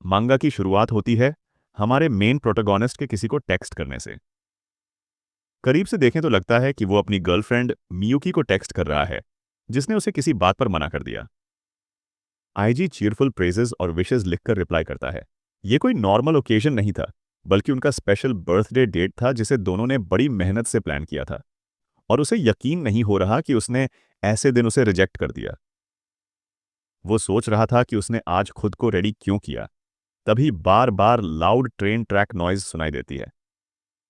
मांगा की शुरुआत होती है हमारे मेन प्रोटोगोनिस्ट के किसी को टेक्स्ट करने से। करीब से देखें तो लगता है कि वो अपनी गर्लफ्रेंड मियुकी को टेक्स्ट कर रहा है, जिसने उसे किसी बात पर मना कर दिया। आईजी चीयरफुल प्रेजेस और विशेस लिखकर रिप्लाई करता है। ये कोई नॉर्मल ओकेजन नहीं था, बल्कि उनका स्पेशल बर्थडे डेट था जिसे दोनों ने बड़ी मेहनत से प्लान किया था, और उसे यकीन नहीं हो रहा कि उसने ऐसे दिन उसे रिजेक्ट कर दिया। वो सोच रहा था कि उसने आज खुद को रेडी क्यों किया। तभी बार बार लाउड ट्रेन ट्रैक नॉइज सुनाई देती है।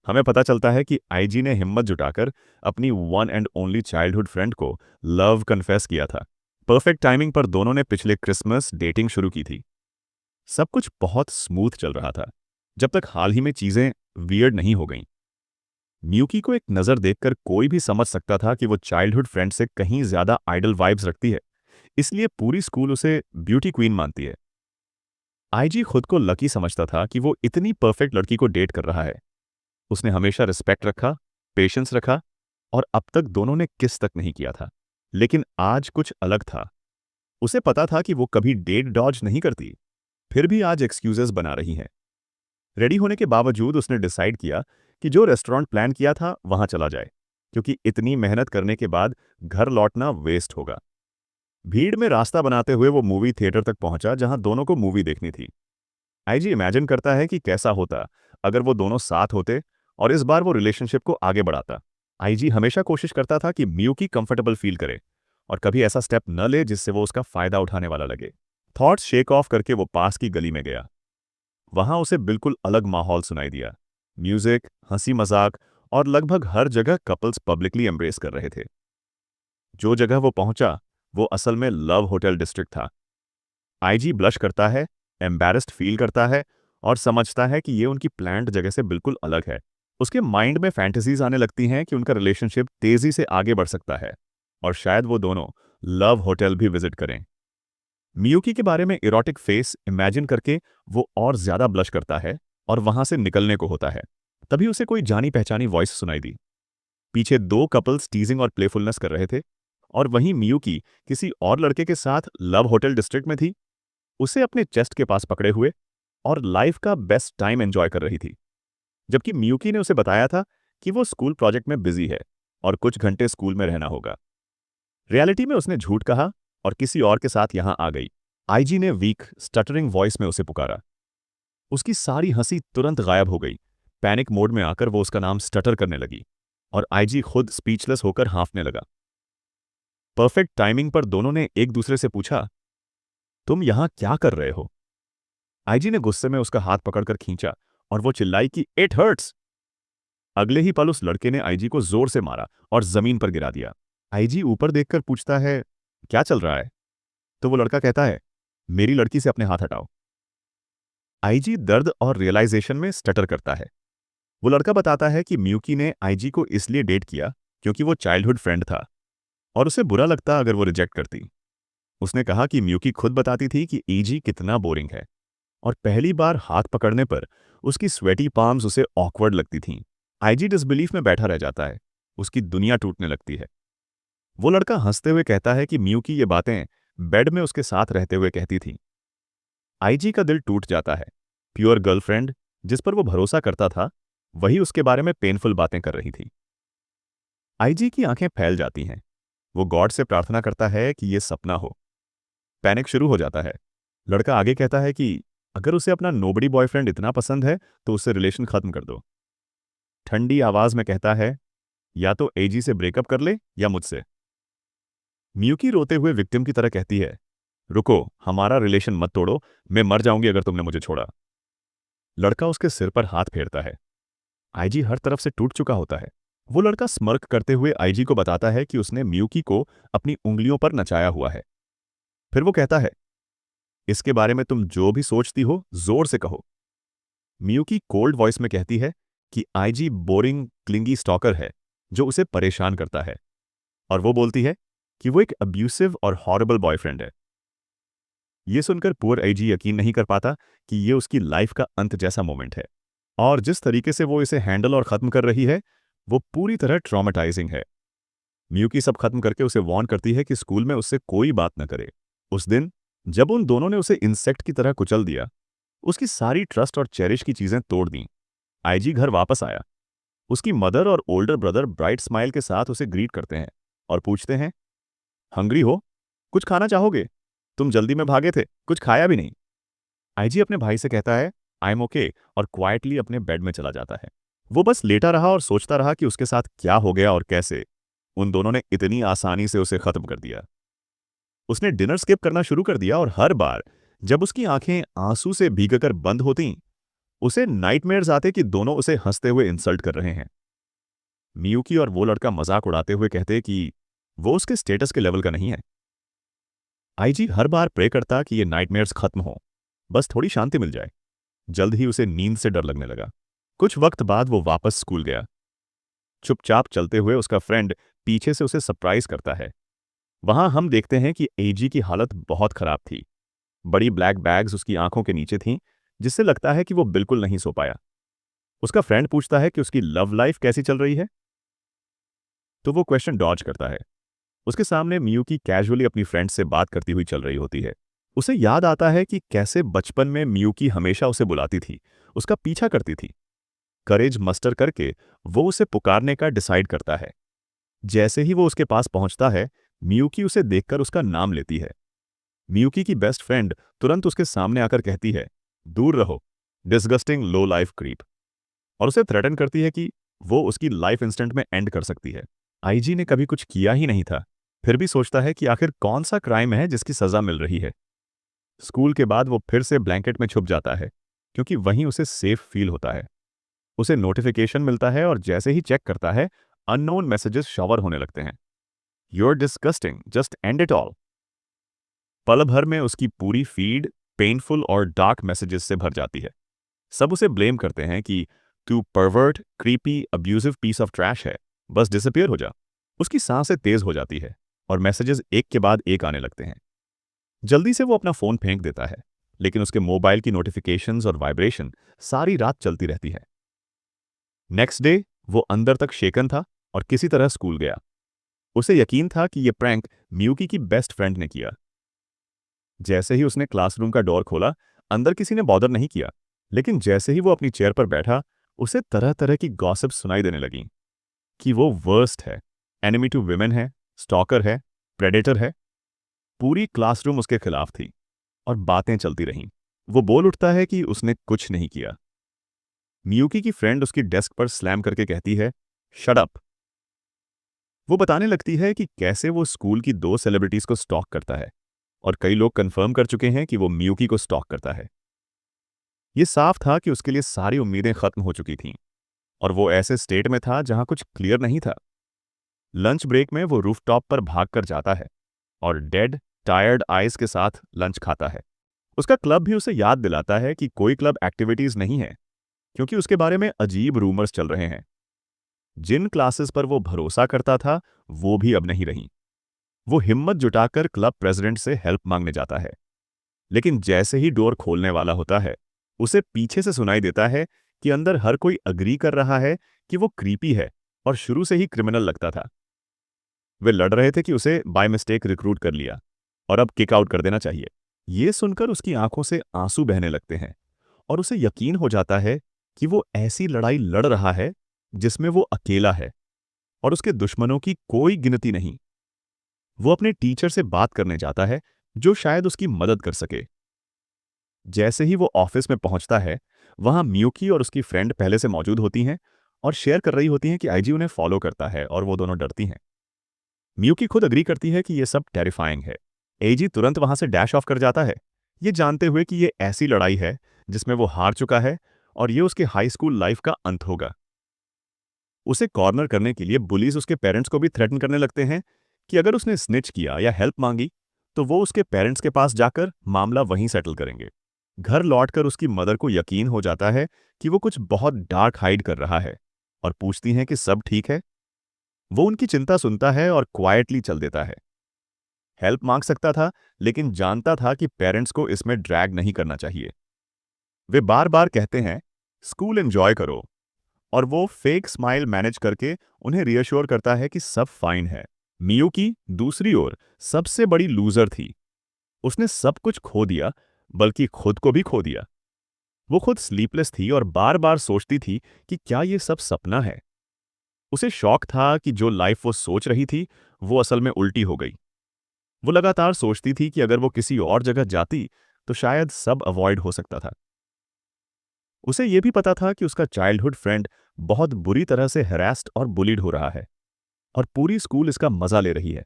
हमें पता चलता है कि आईजी ने हिम्मत जुटाकर अपनी one and only childhood friend को लव कन्फेस किया था। परफेक्ट टाइमिंग पर दोनों ने पिछले क्रिसमस डेटिंग शुरू की थी। सब कुछ बहुत स्मूथ चल रहा था, जब तक हाल ही में चीजें वियर्ड नहीं हो गईं। म्यूकी को एक नज़र देखकर कोई भी समझ सकता था कि वो चाइल्डहुड फ्रेंड से कहीं ज्यादा आइडल वाइब्स रखती है, इसलिए पूरी स्कूल उसे ब्यूटी क्वीन मानती है। आईजी खुद को लकी समझता था कि वो इतनी परफेक्ट लड़की को डेट कर रहा है। उसने हमेशा रिस्पेक्ट रखा, पेशेंस रखा, और अब तक दोनों ने किस तक नहीं किया था। लेकिन आज कुछ अलग था। उसे पता था कि वो कभी डेट डॉज नहीं करती, फिर भी आज एक्सक्यूजेस बना रही हैं। रेडी होने के बावजूद उसने डिसाइड किया कि जो रेस्टोरेंट प्लान किया था वहां चला जाए, क्योंकि इतनी मेहनत करने के बाद घर लौटना वेस्ट होगा। भीड़ में रास्ता बनाते हुए वो मूवी थिएटर तक पहुंचा जहां दोनों को मूवी देखनी थी। आईजी इमेजिन करता है कि कैसा होता अगर वो दोनों साथ होते और इस बार वो रिलेशनशिप को आगे बढ़ाता। आईजी हमेशा कोशिश करता था कि मियुकी कंफर्टेबल फील करे और कभी ऐसा स्टेप न ले जिससे वो उसका फायदा उठाने वाला लगे। थॉट्स शेक ऑफ करके वो पास की गली में गया। वहां उसे बिल्कुल अलग माहौल सुनाई दिया। म्यूजिक, हंसी मजाक, और लगभग हर जगह कपल्स पब्लिकली एम्ब्रेस कर रहे थे। जो जगह वो पहुंचा वो असल में लव होटल डिस्ट्रिक्ट था। आईजी ब्लश करता है, एम्बैरेस्ड फील करता है, और समझता है कि ये उनकी प्लान्ड जगह से बिल्कुल अलग है। उसके माइंड में फैंटेसीज आने लगती हैं कि उनका रिलेशनशिप तेजी से आगे बढ़ सकता है, और शायद वो दोनों लव होटल भी विजिट करें। मियुकी के बारे में इरोटिक फेस इमेजिन करके वो और ज्यादा ब्लश करता है और वहां से निकलने को होता है। तभी उसे कोई जानी पहचानी वॉइस सुनाई दी। पीछे दो कपल्स टीजिंग और प्लेफुलनेस कर रहे थे, और वहीं मियुकी किसी और लड़के के साथ लव होटल डिस्ट्रिक्ट में थी, उसे अपने चेस्ट के पास पकड़े हुए और लाइफ का बेस्ट टाइम एंजॉय कर रही थी। जबकि मियुकी ने उसे बताया था कि वो स्कूल प्रोजेक्ट में बिजी है और कुछ घंटे स्कूल में रहना होगा। रियलिटी में उसने झूठ कहा और किसी और के साथ यहां आ गई। आईजी ने वीक स्टटरिंग वॉइस में उसे पुकारा। उसकी सारी हंसी तुरंत गायब हो गई। पैनिक मोड में आकर वो उसका नाम स्टटर करने लगी, और आईजी खुद स्पीचलेस होकर हाँफने लगा। परफेक्ट टाइमिंग पर दोनों ने एक दूसरे से पूछा, तुम यहां क्या कर रहे हो? आईजी ने गुस्से में उसका हाथ पकड़कर खींचा और वो चिल्लाई कि इट हर्ट्स। अगले ही पल उस लड़के ने आईजी को जोर से मारा और जमीन पर गिरा दिया। आईजी ऊपर देखकर पूछता है, क्या चल रहा है? तो वो लड़का कहता है, मेरी लड़की से अपने हाथ हटाओ। आईजी दर्द और रियलाइजेशन में स्टटर करता है। वो लड़का बताता है कि मियुकी ने आईजी को इसलिए डेट किया क्योंकि वो चाइल्डहुड फ्रेंड था, और उसे बुरा लगता अगर वो रिजेक्ट करती। उसने कहा कि मियुकी खुद बताती थी कि ईजी कितना बोरिंग है, और पहली बार हाथ पकड़ने पर उसकी स्वेटी पाम्स उसे ऑकवर्ड लगती थीं। आईजी डिसबिलीफ में बैठा रह जाता है। उसकी दुनिया टूटने लगती है। वो लड़का हंसते हुए कहता है कि मियुकी ये बातें बेड में उसके साथ रहते हुए कहती थी। आईजी का दिल टूट जाता है। प्योर गर्लफ्रेंड जिस पर वो भरोसा करता था, वही उसके बारे में पेनफुल बातें कर रही थी। आईजी की आंखें फैल जाती हैं। वो गॉड से प्रार्थना करता है कि ये सपना हो। पैनिक शुरू हो जाता है। लड़का आगे कहता है कि अगर उसे अपना नोबडी बॉयफ्रेंड इतना पसंद है तो उससे रिलेशन खत्म कर दो। ठंडी आवाज में कहता है, या तो एजी से ब्रेकअप कर ले या मुझसे। मियुकी रोते हुए विक्टिम की तरह कहती है, रुको, हमारा रिलेशन मत तोड़ो, मैं मर जाऊंगी अगर तुमने मुझे छोड़ा। लड़का उसके सिर पर हाथ फेरता है। आईजी हर तरफ से टूट चुका होता है। वो लड़का स्मर्क करते हुए आईजी को बताता है कि उसने मियुकी को अपनी उंगलियों पर नचाया हुआ है। फिर वो कहता है, इसके बारे में तुम जो भी सोचती हो जोर से कहो। मियुकी कोल्ड वॉइस में कहती है कि आईजी बोरिंग क्लिंगी स्टॉकर है जो उसे परेशान करता है, और वो बोलती है कि वो एक अब्यूसिव और हॉरिबल बॉयफ्रेंड है। ये सुनकर पुअर आईजी यकीन नहीं कर पाता कि ये उसकी लाइफ का अंत जैसा मोमेंट है, और जिस तरीके से वो इसे हैंडल और खत्म कर रही है वो पूरी तरह ट्रॉमेटाइजिंग है। मियुकी सब खत्म करके उसे वार्न करती है कि स्कूल में उससे कोई बात न करे। उस दिन जब उन दोनों ने उसे इंसेक्ट की तरह कुचल दिया, उसकी सारी ट्रस्ट और चेरिश की चीजें तोड़ दी। आईजी घर वापस आया। उसकी मदर और ओल्डर ब्रदर ब्राइट स्माइल के साथ उसे ग्रीट करते हैं और पूछते हैं, हंग्री हो? कुछ खाना चाहोगे? तुम जल्दी में भागे थे, कुछ खाया भी नहीं। आईजी अपने भाई से कहता है, आई एम ओके, और क्वाइटली अपने बेड में चला जाता है। वो बस लेटा रहा और सोचता रहा कि उसके साथ क्या हो गया और कैसे उन दोनों ने इतनी आसानी से उसे खत्म कर दिया। उसने डिनर स्किप करना शुरू कर दिया और हर बार जब उसकी आंखें आंसू से भीगकर बंद होती, उसे नाइटमेयर्स आते कि दोनों उसे हंसते हुए इंसल्ट कर रहे हैं। मियूकी और वो लड़का मजाक उड़ाते हुए कहते कि वो उसके स्टेटस के लेवल का नहीं है। आईजी हर बार प्रे करता कि ये नाइटमेयर्स खत्म हो, बस थोड़ी शांति मिल जाए। जल्द ही उसे नींद से डर लगने लगा। कुछ वक्त बाद वो वापस स्कूल गया। चुपचाप चलते हुए उसका फ्रेंड पीछे से उसे सरप्राइज करता है। वहां हम देखते हैं कि एजी की हालत बहुत खराब थी। बड़ी ब्लैक बैग्स उसकी आंखों के नीचे थीं, जिससे लगता है कि वो बिल्कुल नहीं सो पाया। उसका फ्रेंड पूछता है कि उसकी लव लाइफ कैसी चल रही है, तो वो क्वेश्चन डॉज करता है। उसके सामने मियूकी कैजुअली अपनी फ्रेंड से बात करती हुई चल रही होती है। उसे याद आता है कि कैसे बचपन में मियूकी हमेशा उसे बुलाती थी, उसका पीछा करती थी। करेज मस्टर करके वो उसे पुकारने का डिसाइड करता है। जैसे ही वो उसके पास पहुंचता है, मियूकी उसे देखकर उसका नाम लेती है। मियूकी की बेस्ट फ्रेंड तुरंत उसके सामने आकर कहती है, दूर रहो, डिस्गस्टिंग लो लाइफ क्रीप, और उसे थ्रेटन करती है कि वो उसकी लाइफ इंस्टेंट में एंड कर सकती है। आईजी ने कभी कुछ किया ही नहीं था, फिर भी सोचता है कि आखिर कौन सा क्राइम है जिसकी सजा मिल रही है। स्कूल के बाद वो फिर से ब्लैंकेट में छुप जाता है, क्योंकि वहीं उसे सेफ फील होता है। उसे नोटिफिकेशन मिलता है और जैसे ही चेक करता है, अननोन मैसेजेस शॉवर होने लगते हैं। You're disgusting, just end it all. पल भर में उसकी पूरी फीड पेनफुल और डार्क मैसेजेस से भर जाती है। सब उसे ब्लेम करते हैं कि तू pervert, creepy, abusive piece of trash है, बस डिसअपियर हो जा। उसकी सांसें तेज हो जाती है और मैसेजेस एक के बाद एक आने लगते हैं। जल्दी से वो अपना फोन फेंक देता है, लेकिन उसके मोबाइल की नोटिफिकेशंस और वाइब्रेशन सारी रात चलती रहती है। नेक्स्ट डे वो अंदर तक शेकन था और किसी तरह स्कूल गया। उसे यकीन था कि ये प्रैंक मियूकी की बेस्ट फ्रेंड ने किया। जैसे ही उसने क्लासरूम का डोर खोला, अंदर किसी ने बॉदर नहीं किया, लेकिन जैसे ही वो अपनी चेयर पर बैठा, उसे तरह तरह की गॉसिप सुनाई देने लगी कि वो वर्स्ट है, एनिमी टू विमेन है, स्टॉकर है, प्रेडेटर है। पूरी क्लासरूम उसके खिलाफ थी और बातें चलती रहीं। वो बोल उठता है कि उसने कुछ नहीं किया। मियूकी की फ्रेंड उसकी डेस्क पर स्लैम करके कहती है, शट अप। वो बताने लगती है कि कैसे वो स्कूल की दो सेलिब्रिटीज को स्टॉक करता है और कई लोग कंफर्म कर चुके हैं कि वो मियूकी को स्टॉक करता है। ये साफ था कि उसके लिए सारी उम्मीदें खत्म हो चुकी थीं और वो ऐसे स्टेट में था जहां कुछ क्लियर नहीं था। लंच ब्रेक में वो रूफटॉप पर भागकर जाता है और डेड, टायर्ड आइज के साथ लंच खाता है। उसका क्लब भी उसे याद दिलाता है कि कोई क्लब एक्टिविटीज नहीं है, क्योंकि उसके बारे में अजीब रूमर्स चल रहे हैं। जिन क्लासेस पर वो भरोसा करता था, वो भी अब नहीं रहीं। वो हिम्मत जुटाकर क्लब प्रेसिडेंट से हेल्प मांगने जाता है, लेकिन जैसे ही डोर खोलने वाला होता है, उसे पीछे से सुनाई देता है कि अंदर हर कोई अग्री कर रहा है कि वो क्रीपी है और शुरू से ही क्रिमिनल लगता था। वे लड़ रहे थे कि उसे बाय मिस्टेक रिक्रूट कर लिया और अब किक आउट कर देना चाहिए। ये सुनकर उसकी आंखों से आंसू बहने लगते हैं और उसे यकीन हो जाता है कि वो ऐसी लड़ाई लड़ रहा है जिसमें वो अकेला है और उसके दुश्मनों की कोई गिनती नहीं। वो अपने टीचर से बात करने जाता है, जो शायद उसकी मदद कर सके। जैसे ही वो ऑफिस में पहुंचता है, वहां मियूकी और उसकी फ्रेंड पहले से मौजूद होती हैं और शेयर कर रही होती हैं कि आईजी उन्हें फॉलो करता है और वो दोनों डरती हैं। मियूकी खुद अग्री करती है कि ये सब टेरिफाइंग है। एजी तुरंत वहां से डैश ऑफ कर जाता है, ये जानते हुए कि ये ऐसी लड़ाई है जिसमें वो हार चुका है और ये उसके हाई स्कूल लाइफ का अंत होगा। उसे कॉर्नर करने के लिए बुलीज उसके पेरेंट्स को भी थ्रेटन करने लगते हैं कि अगर उसने स्निच किया या हेल्प मांगी, तो वो उसके पेरेंट्स के पास जाकर मामला वहीं सेटल करेंगे। घर लौटकर उसकी मदर को यकीन हो जाता है कि वो कुछ बहुत डार्क हाइड कर रहा है और पूछती हैं कि सब ठीक है। वो उनकी चिंता सुनता है और क्वाइटली चल देता है। हेल्प मांग सकता था, लेकिन जानता था कि पेरेंट्स को इसमें ड्रैग नहीं करना चाहिए। वे बार बार कहते हैं, स्कूल एंजॉय करो, और वो फेक स्माइल मैनेज करके उन्हें रियश्योर करता है कि सब फाइन है। मियूकी दूसरी ओर सबसे बड़ी लूजर थी। उसने सब कुछ खो दिया, बल्कि खुद को भी खो दिया। वो खुद स्लीपलेस थी और बार बार सोचती थी कि क्या ये सब सपना है। उसे शौक था कि जो लाइफ वो सोच रही थी वो असल में उल्टी हो गई। वो लगातार सोचती थी कि अगर वो किसी और जगह जाती तो शायद सब अवॉइड हो सकता था। उसे ये भी पता था कि उसका चाइल्डहुड फ्रेंड बहुत बुरी तरह से हैरेस्ड और बुलीड हो रहा है और पूरी स्कूल इसका मजा ले रही है।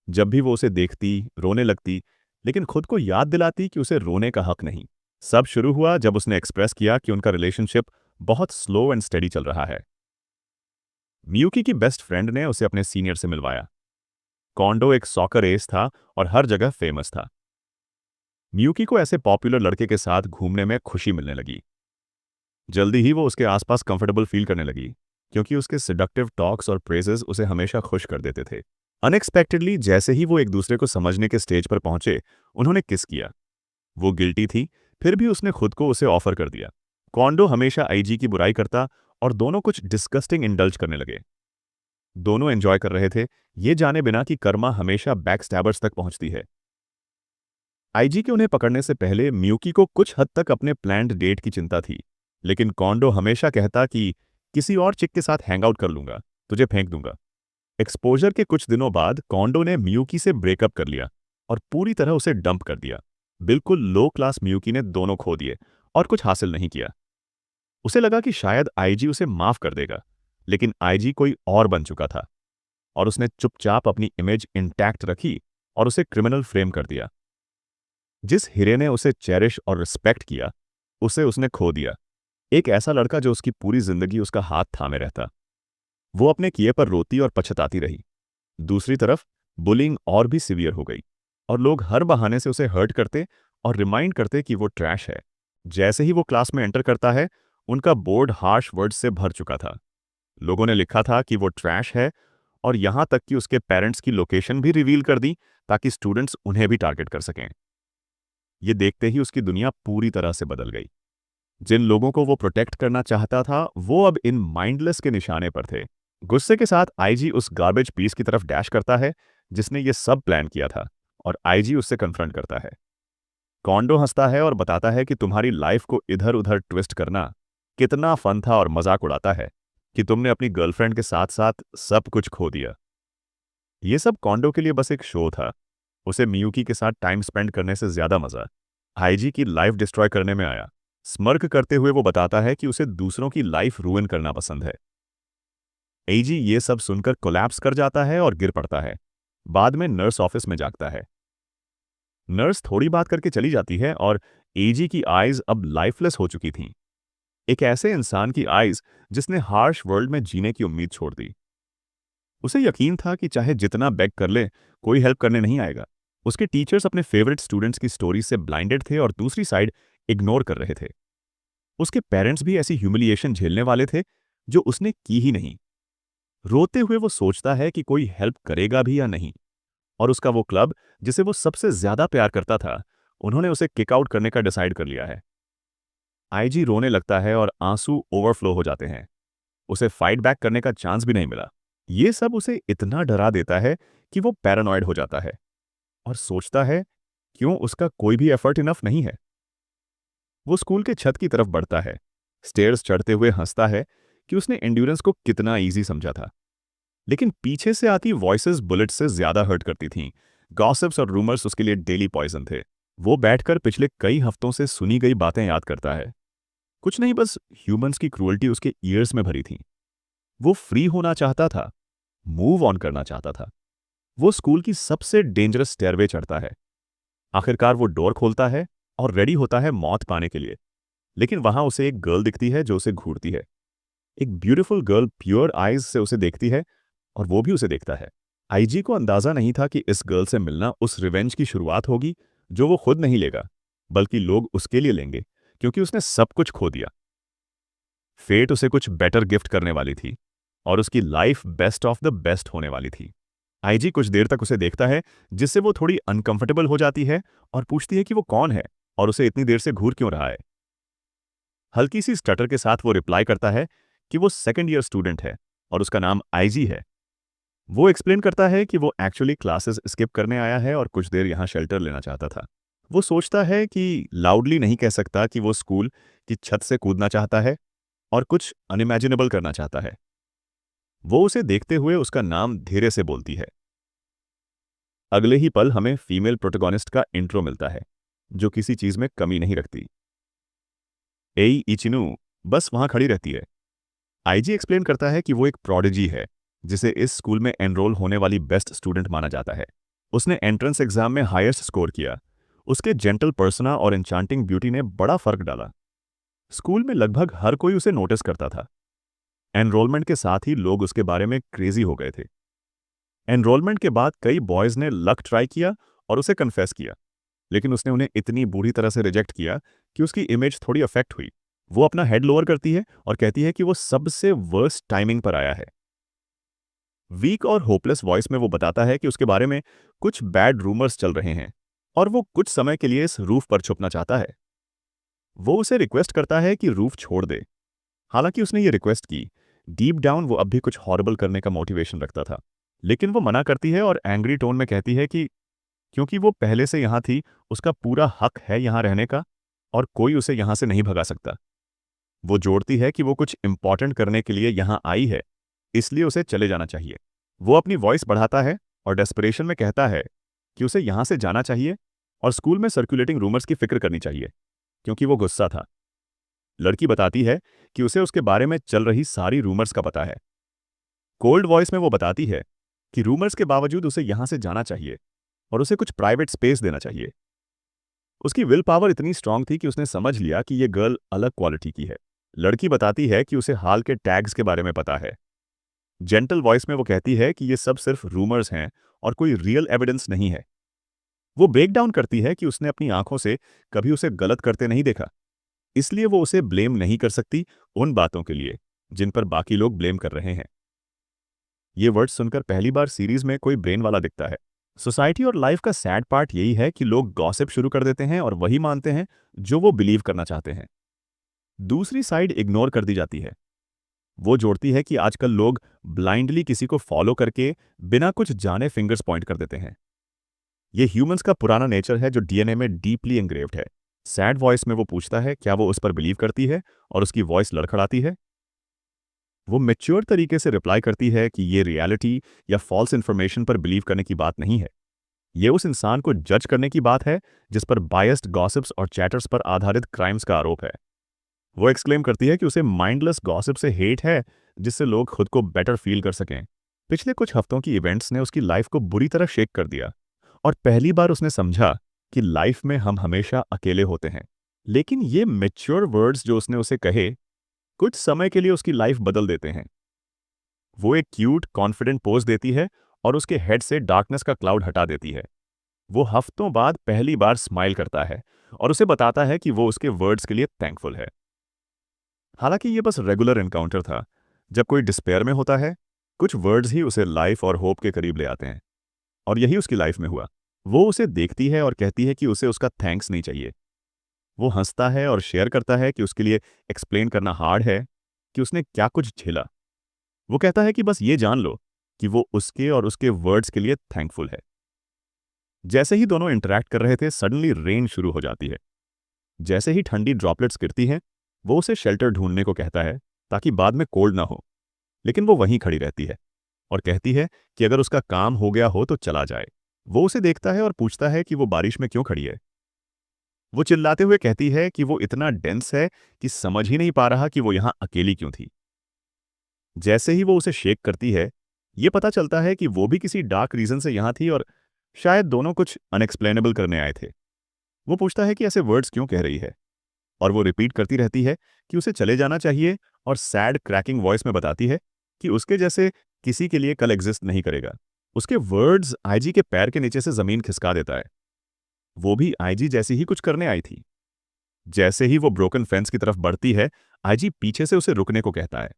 जब भी वो उसे देखती रोने लगती, लेकिन खुद को याद दिलाती कि उसे रोने का हक नहीं। सब शुरू हुआ जब उसने एक्सप्रेस किया कि उनका रिलेशनशिप बहुत स्लो एंड स्टेडी चल रहा है। मियूकी की बेस्ट फ्रेंड ने उसे अपने सीनियर से मिलवाया। कॉन्डो एक सॉकर एस था और हर जगह फेमस था। मियूकी को ऐसे पॉपुलर लड़के के साथ घूमने में खुशी मिलने लगी। जल्दी ही वो उसके आसपास कंफर्टेबल फील करने लगी, क्योंकि उसके सिडक्टिव टॉक्स और प्रेजेस उसे हमेशा खुश कर देते थे। अनएक्सपेक्टेडली जैसे ही वो एक दूसरे को समझने के स्टेज पर पहुंचे, उन्होंने किस किया। वो गिल्टी थी, फिर भी उसने खुद को उसे ऑफर कर दिया। कॉन्डो हमेशा आईजी की बुराई करता और दोनों कुछ डिस्गस्टिंग इंडल्ज करने लगे। दोनों एंजॉय कर रहे थे, ये जाने बिना कि कर्मा हमेशा बैकस्टैबर्स तक पहुंचती है। आईजी के उन्हें पकड़ने से पहले मियूकी को कुछ हद तक अपने प्लान्ड डेट की चिंता थी, लेकिन कॉन्डो हमेशा कहता कि किसी और चिक के साथ हैंग आउट कर लूंगा, तुझे फेंक दूंगा। एक्सपोजर के कुछ दिनों बाद कॉन्डो ने मियूकी से ब्रेकअप कर लिया और पूरी तरह उसे डंप कर दिया। बिल्कुल लो क्लास मियूकी ने दोनों खो दिए और कुछ हासिल नहीं किया। उसे लगा कि शायद आईजी उसे माफ कर देगा, लेकिन आईजी कोई और बन चुका था और उसने चुपचाप अपनी इमेज इंटैक्ट रखी और उसे क्रिमिनल फ्रेम कर दिया। जिस हीरे ने उसे चेरिश और रिस्पेक्ट किया, उसे उसने खो दिया। एक ऐसा लड़का जो उसकी पूरी जिंदगी उसका हाथ थामे रहता। वो अपने किए पर रोती और पछताती रही। दूसरी तरफ बुलिंग और भी सीवियर हो गई और लोग हर बहाने से उसे हर्ट करते और रिमाइंड करते कि वो ट्रैश है। जैसे ही वो क्लास में एंटर करता है, उनका बोर्ड हार्श वर्ड्स से भर चुका था। लोगों ने लिखा था कि वो ट्रैश है और यहां तक कि उसके पेरेंट्स की लोकेशन भी रिवील कर दी ताकि स्टूडेंट्स उन्हें भी टारगेट कर सकें। ये देखते ही उसकी दुनिया पूरी तरह से बदल गई। जिन लोगों को वो प्रोटेक्ट करना चाहता था, वो अब इन माइंडलेस के निशाने पर थे। गुस्से के साथ आईजी उस गार्बेज पीस की तरफ डैश करता है जिसने ये सब प्लान किया था, और आईजी उससे कन्फ्रंट करता है। कॉन्डो हंसता है और बताता है कि तुम्हारी लाइफ को इधर उधर ट्विस्ट करना कितना फन था, और मजाक उड़ाता है कि तुमने अपनी गर्लफ्रेंड के साथ साथ सब कुछ खो दिया। ये सब कॉन्डो के लिए बस एक शो था। उसे मियूकी के साथ टाइम स्पेंड करने से ज्यादा मजा आईजी की लाइफ डिस्ट्रॉय करने में आया। स्मर्क करते हुए वो बताता है कि उसे दूसरों की लाइफ रूइन करना पसंद है। एजी ये सब सुनकर कोलैप्स कर जाता है और गिर पड़ता है। बाद में नर्स ऑफिस में जागता है। नर्स थोड़ी बात करके चली जाती है और एजी की आईज अब लाइफलेस हो चुकी थीं। एक ऐसे इंसान की आईज जिसने हार्श वर्ल्ड में जीने की उम्मीद छोड़ दी। उसे यकीन था कि चाहे जितना बेग कर ले, कोई हेल्प करने नहीं आएगा। उसके टीचर्स अपने फेवरेट स्टूडेंट्स की स्टोरी से ब्लाइंडेड थे और दूसरी साइड इग्नोर कर रहे थे। उसके पेरेंट्स भी ऐसी ह्यूमिलिएशन झेलने वाले थे जो उसने की ही नहीं। रोते हुए वो सोचता है कि कोई हेल्प करेगा भी या नहीं, और उसका वो क्लब जिसे वो सबसे ज्यादा प्यार करता था, उन्होंने उसे किक आउट करने का डिसाइड कर लिया है। आईजी रोने लगता है और आंसू ओवरफ्लो हो जाते हैं। उसे फाइट बैक करने का चांस भी नहीं मिला। ये सब उसे इतना डरा देता है कि वो पैरानॉइड हो जाता है और सोचता है क्यों उसका कोई भी एफर्ट इनफ नहीं है। वो स्कूल के छत की तरफ बढ़ता है। स्टेयर्स चढ़ते हुए हंसता है कि उसने एंड्योरेंस को कितना इजी समझा था, लेकिन पीछे से आती वॉइसेस बुलेट से ज्यादा हर्ट करती थीं। गॉसिप्स और रूमर्स उसके लिए डेली पॉइजन थे। वो बैठकर पिछले कई हफ्तों से सुनी गई बातें याद करता है। कुछ नहीं, बस ह्यूमंस की क्रूअल्टी उसके ईयर्स में भरी थी। वो फ्री होना चाहता था, मूव ऑन करना चाहता था। वो स्कूल की सबसे डेंजरस स्टेयरवे चढ़ता है। आखिरकार वो डोर खोलता है और रेडी होता है मौत पाने के लिए। लेकिन वहां उसे एक गर्ल दिखती है जो उसे घूरती है। एक ब्यूटीफुल गर्ल प्योर आईज से उसे देखती है और वो भी उसे देखता है। आईजी को अंदाजा नहीं था कि इस गर्ल से मिलना उस रिवेंज की शुरुआत होगी जो वो खुद नहीं लेगा, बल्कि लोग उसके लिए लेंगे, क्योंकि उसने सब कुछ खो दिया। फेट उसे कुछ बेटर गिफ्ट करने वाली थी और उसकी life best of the best होने वाली थी। आईजी कुछ देर तक उसे देखता है, जिससे वो थोड़ी अनकंफर्टेबल हो जाती है और पूछती है कि वो कौन है और उसे इतनी देर से घूर क्यों रहा है। हल्की सी स्टटर के साथ वो रिप्लाई करता है कि वो सेकंड ईयर स्टूडेंट है और उसका नाम आईजी है। वो एक्सप्लेन करता है कि वो एक्चुअली क्लासेस स्किप करने आया है और कुछ देर यहाँ शेल्टर लेना चाहता था। वो सोचता है कि लाउडली नहीं कह सकता कि वो स्कूल की छत से कूदना चाहता है और कुछ अनइमेजिनेबल करना चाहता है। वो उसे देखते हुए उसका नाम धीरे से बोलती है। अगले ही पल हमें फीमेल प्रोटोगोनिस्ट का इंट्रो मिलता है, जो किसी चीज में कमी नहीं रखती। एई इचिनु बस वहां खड़ी रहती है। आईजी एक्सप्लेन करता है कि वो एक प्रोडिजी है, जिसे इस स्कूल में एनरोल होने वाली बेस्ट स्टूडेंट माना जाता है। उसने एंट्रेंस एग्जाम में हाईएस्ट स्कोर किया। उसके जेंटल पर्सना और एन्चांटिंग ब्यूटी ने बड़ा फर्क डाला। स्कूल में लगभग हर कोई उसे नोटिस करता था। एनरोलमेंट के साथ ही लोग उसके बारे में क्रेजी हो गए थे। एनरोलमेंट के बाद कई बॉयज ने लक ट्राई किया और उसे कन्फेस किया, लेकिन उसने उन्हें इतनी बुरी तरह से रिजेक्ट किया कि उसकी इमेज थोड़ी अफेक्ट हुई। वो अपना हेड लोअर करती है और कहती है कि वो सबसे वर्स्ट टाइमिंग पर आया है। वीक और होपलेस वॉइस में वो बताता है कि उसके बारे में कुछ बैड रूमर्स चल रहे हैं और वो कुछ समय के लिए इस रूफ पर छुपना चाहता है। वो उसे रिक्वेस्ट करता है कि रूफ छोड़ दे। हालांकि उसने ये रिक्वेस्ट की, डीप डाउन वो अब भी कुछ हॉरिबल करने का मोटिवेशन रखता था। लेकिन वो मना करती है और एंग्री टोन में कहती है कि क्योंकि वो पहले से यहाँ थी, उसका पूरा हक है यहाँ रहने का और कोई उसे यहाँ से नहीं भगा सकता। वो जोड़ती है कि वो कुछ इंपॉर्टेंट करने के लिए यहाँ आई है, इसलिए उसे चले जाना चाहिए। वो अपनी वॉइस बढ़ाता है और डेस्परेशन में कहता है कि उसे यहाँ से जाना चाहिए और स्कूल में सर्कुलेटिंग रूमर्स की फिक्र करनी चाहिए, क्योंकि वो गुस्सा था। लड़की बताती है कि उसे उसके बारे में चल रही सारी रूमर्स का पता है। कोल्ड वॉइस में वो बताती है कि रूमर्स के बावजूद उसे यहाँ से जाना चाहिए और उसे कुछ प्राइवेट स्पेस देना चाहिए। उसकी विल पावर इतनी स्ट्रांग थी कि उसने समझ लिया कि ये गर्ल अलग क्वालिटी की है। लड़की बताती है कि उसे हाल के टैग्स के बारे में पता है। जेंटल वॉइस में वो कहती है कि ये सब सिर्फ रूमर्स हैं और कोई रियल एविडेंस नहीं है। वो ब्रेक डाउन करती है कि उसने अपनी आंखों से कभी उसे गलत करते नहीं देखा, इसलिए वो उसे ब्लेम नहीं कर सकती उन बातों के लिए जिन पर बाकी लोग ब्लेम कर रहे हैं। ये वर्ड सुनकर पहली बार सीरीज में कोई ब्रेन वाला दिखता है। सोसाइटी और लाइफ का सैड पार्ट यही है कि लोग गॉसिप शुरू कर देते हैं और वही मानते हैं जो वो बिलीव करना चाहते हैं। दूसरी साइड इग्नोर कर दी जाती है। वो जोड़ती है कि आजकल लोग ब्लाइंडली किसी को फॉलो करके बिना कुछ जाने फिंगर्स पॉइंट कर देते हैं। ये ह्यूमंस का पुराना नेचर है जो डीएनए में डीपली एंग्रेव्ड है। सैड वॉइस में वो पूछता है क्या वो उस पर बिलीव करती है और उसकी वॉइस लड़खड़ाती है। वो मैच्योर तरीके से रिप्लाई करती है कि ये रियलिटी या फॉल्स इन्फॉर्मेशन पर बिलीव करने की बात नहीं है। ये उस इंसान को जज करने की बात है जिस पर बायस्ड गॉसिप्स और चैटर्स पर आधारित क्राइम्स का आरोप है। वो एक्सक्लेम करती है कि उसे माइंडलेस गॉसिप से हेट है, जिससे लोग खुद को बेटर फील कर सकें। पिछले कुछ हफ्तों की इवेंट्स ने उसकी लाइफ को बुरी तरह शेक कर दिया और पहली बार उसने समझा कि लाइफ में हम हमेशा अकेले होते हैं। लेकिन ये मैच्योर वर्ड्स जो उसने उसे कहे, कुछ समय के लिए उसकी लाइफ बदल देते हैं। वो एक क्यूट कॉन्फिडेंट पोज देती है और उसके हेड से डार्कनेस का क्लाउड हटा देती है। वो हफ्तों बाद पहली बार स्माइल करता है और उसे बताता है कि वो उसके वर्ड्स के लिए थैंकफुल है। हालांकि ये बस रेगुलर एनकाउंटर था। जब कोई डिस्पेयर में होता है, कुछ वर्ड्स ही उसे लाइफ और होप के करीब ले आते हैं, और यही उसकी लाइफ में हुआ। वो उसे देखती है और कहती है कि उसे उसका थैंक्स नहीं चाहिए। वो हंसता है और शेयर करता है कि उसके लिए एक्सप्लेन करना हार्ड है कि उसने क्या कुछ झेला। वो कहता है कि बस ये जान लो कि वो उसके और उसके वर्ड्स के लिए थैंकफुल है। जैसे ही दोनों इंटरैक्ट कर रहे थे, सडनली रेन शुरू हो जाती है। जैसे ही ठंडी ड्रॉपलेट्स गिरती हैं, वो उसे शेल्टर ढूंढने को कहता है ताकि बाद में कोल्ड ना हो। लेकिन वो वहीं खड़ी रहती है और कहती है कि अगर उसका काम हो गया हो तो चला जाए। वो उसे देखता है और पूछता है कि वो बारिश में क्यों खड़ी है। वो चिल्लाते हुए कहती है कि वो इतना डेंस है कि समझ ही नहीं पा रहा कि वो यहां अकेली क्यों थी। जैसे ही वो उसे शेक करती है, ये पता चलता है कि वो भी किसी डार्क रीजन से यहां थी और शायद दोनों कुछ अनएक्सप्लेनेबल करने आए थे। वो पूछता है कि ऐसे वर्ड्स क्यों कह रही है, और वो रिपीट करती रहती है कि उसे चले जाना चाहिए और सैड क्रैकिंग वॉइस में बताती है कि उसके जैसे किसी के लिए कल एग्जिस्ट नहीं करेगा। उसके वर्ड्स आईजी के पैर के नीचे से जमीन खिसका देता है। वो भी आईजी जैसी ही कुछ करने आई थी। जैसे ही वो ब्रोकन फेंस की तरफ बढ़ती है, आईजी पीछे से उसे रुकने को कहता है,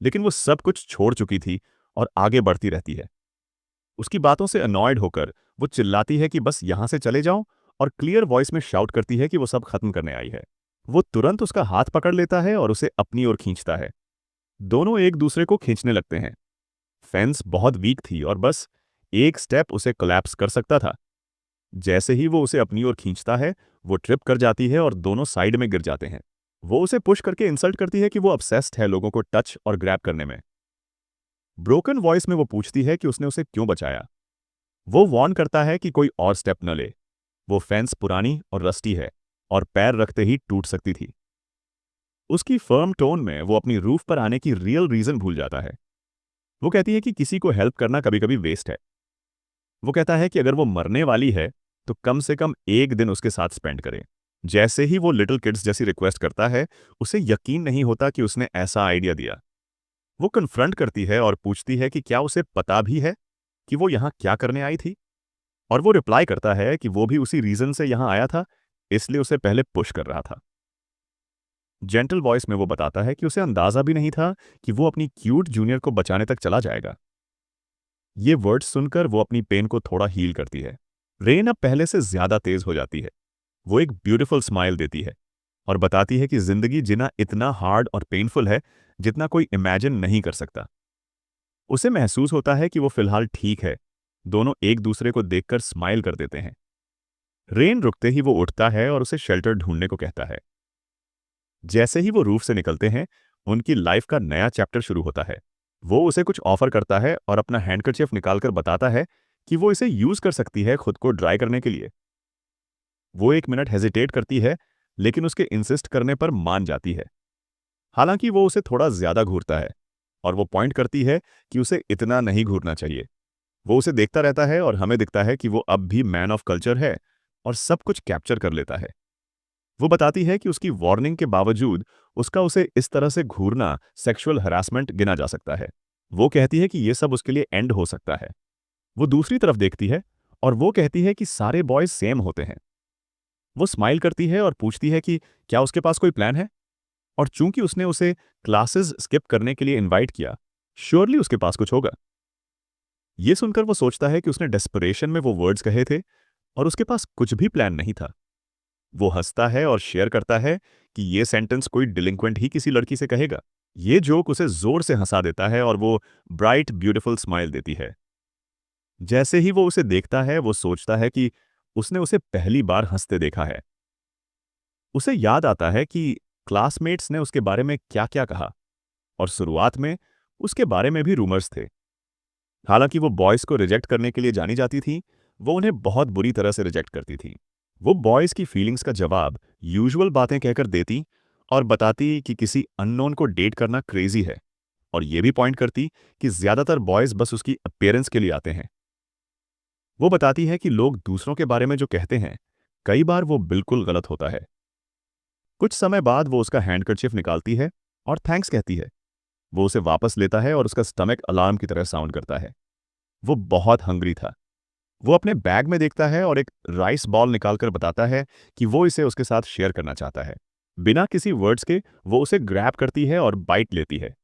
लेकिन वो सब कुछ छोड़ चुकी थी और आगे बढ़ती रहती है। उसकी बातों से अनॉयड होकर वो चिल्लाती है कि बस यहां से चले जाओ और क्लियर वॉइस में शाउट करती है कि वो सब खत्म करने आई है। वो तुरंत उसका हाथ पकड़ लेता है और उसे अपनी ओर खींचता है। दोनों एक दूसरे को खींचने लगते हैं। फेंस बहुत वीक थी और बस एक स्टेप उसे कोलैप्स कर सकता था। जैसे ही वो उसे अपनी ओर खींचता है, वो ट्रिप कर जाती है और दोनों साइड में गिर जाते हैं। वो उसे पुश करके इंसल्ट करती है कि वो obsessed है लोगों को टच और ग्रैब करने में। ब्रोकन वॉइस में वो पूछती है कि उसने उसे क्यों बचाया। वो वॉर्न करता है कि कोई और स्टेप न ले। वो फेंस पुरानी और रस्टी है और पैर रखते ही टूट सकती थी। उसकी फर्म टोन में वो अपनी रूफ पर आने की रियल रीजन भूल जाता है। वो कहती है कि किसी को हेल्प करना कभी कभी वेस्ट है। वो कहता है कि अगर वो मरने वाली है तो कम से कम एक दिन उसके साथ स्पेंड करे। जैसे ही वो लिटिल किड्स जैसी रिक्वेस्ट करता है, उसे यकीन नहीं होता कि उसने ऐसा आइडिया दिया। वो कन्फ्रंट करती है और पूछती है कि क्या उसे पता भी है कि वो यहाँ क्या करने आई थी। और वो रिप्लाई करता है कि वो भी उसी रीजन से यहाँ आया था, इसलिए उसे पहले पुश कर रहा था। जेंटल वॉइस में वो बताता है कि उसे अंदाजा भी नहीं था कि वो अपनी क्यूट जूनियर को बचाने तक चला जाएगा। ये वर्ड्स सुनकर वो अपनी पेन को थोड़ा हील करती है। रेन अब पहले से ज्यादा तेज हो जाती है। वो एक ब्यूटीफुल स्माइल देती है और बताती है कि जिंदगी जीना इतना हार्ड और पेनफुल है जितना कोई इमेजिन नहीं कर सकता। उसे महसूस होता है कि वो फिलहाल ठीक है। दोनों एक दूसरे को देखकर स्माइल कर देते हैं। रेन रुकते ही वो उठता है और उसे शेल्टर ढूंढने को कहता है। जैसे ही वो रूफ से निकलते हैं, उनकी लाइफ का नया चैप्टर शुरू होता है। वो उसे कुछ ऑफर करता है और अपना हैंडकरचिफ निकालकर बताता है कि वो इसे यूज कर सकती है खुद को ड्राई करने के लिए। वो एक मिनट हेजिटेट करती है, लेकिन उसके इंसिस्ट करने पर मान जाती है। हालांकि वो उसे थोड़ा ज्यादा घूरता है और वो पॉइंट करती है कि उसे इतना नहीं घूरना चाहिए। वो उसे देखता रहता है और हमें दिखता है कि वो अब भी मैन ऑफ कल्चर है और सब कुछ कैप्चर कर लेता है। वो बताती है कि उसकी वार्निंग के बावजूद उसका उसे इस तरह से घूरना सेक्सुअल हरासमेंट गिना जा सकता है। वो कहती है कि ये सब उसके लिए एंड हो सकता है। वो दूसरी तरफ देखती है और वो कहती है कि सारे बॉयज सेम होते हैं। वो स्माइल करती है और पूछती है कि क्या उसके पास कोई प्लान है, और चूंकि उसने उसे क्लासेस स्किप करने के लिए इनवाइट किया, श्योरली उसके पास कुछ होगा। ये सुनकर वो सोचता है कि उसने डेस्परेशन में वो वर्ड्स कहे थे और उसके पास कुछ भी प्लान नहीं था। वो हंसता है और शेयर करता है कि ये सेंटेंस कोई डिलिंक्वेंट ही किसी लड़की से कहेगा। ये जोक उसे जोर से हंसा देता है और वो ब्राइट ब्यूटीफुल स्माइल देती है। जैसे ही वो उसे देखता है, वो सोचता है कि उसने उसे पहली बार हंसते देखा है। उसे याद आता है कि क्लासमेट्स ने उसके बारे में क्या-क्या कहा और शुरुआत में उसके बारे में भी रूमर्स थे। हालांकि वो बॉयज को रिजेक्ट करने के लिए जानी जाती थी, वो उन्हें बहुत बुरी तरह से रिजेक्ट करती थी। वो बॉयज की फीलिंग्स का जवाब यूजुअल बातें कहकर देती और बताती कि किसी अननोन को डेट करना क्रेजी है, और ये भी पॉइंट करती कि ज्यादातर बॉयज बस उसकी अपीयरेंस के लिए आते हैं। वो बताती है कि लोग दूसरों के बारे में जो कहते हैं, कई बार वो बिल्कुल गलत होता है। कुछ समय बाद वो उसका हैंडकरचिफ निकालती है और थैंक्स कहती है। वो उसे वापस लेता है और उसका स्टमक अलार्म की तरह साउंड करता है। वो बहुत हंग्री था। वो अपने बैग में देखता है और एक राइस बॉल निकालकर बताता है कि वो इसे उसके साथ शेयर करना चाहता है। बिना किसी वर्ड्स के वो उसे ग्रैब करती है और बाइट लेती है।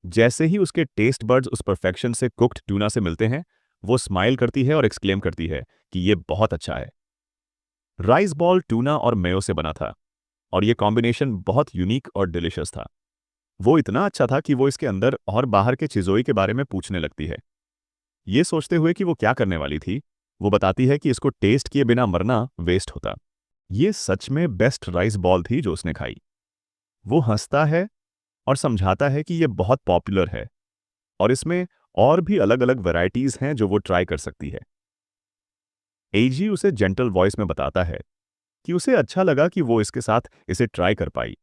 जैसे ही उसके टेस्ट बड्स उस परफेक्शन से कुक्ड टूना से मिलते हैं, वो स्माइल करती है और एक्सक्लेम करती है कि ये बहुत अच्छा है। राइस बॉल टूना और मेयो से बना था और ये कॉम्बिनेशन बहुत यूनिक और डिलिशियस था। वो इतना अच्छा था कि वो इसके अंदर और बाहर के चिज़ोई के बारे में पूछने लगती है। ये सोचते हुए कि वो क्या करने वाली थी, वो बताती है कि इसको टेस्ट किए बिना मरना वेस्ट होता। ये सच में बेस्ट राइस बॉल थी जो उसने खाई। वो हंसता है और समझाता है कि ये बहुत पॉपुलर है और इसमें और भी अलग अलग वैरायटीज हैं जो वो ट्राई कर सकती है। एजी उसे जेंटल वॉइस में बताता है कि उसे अच्छा लगा कि वो इसके साथ इसे ट्राई कर पाई।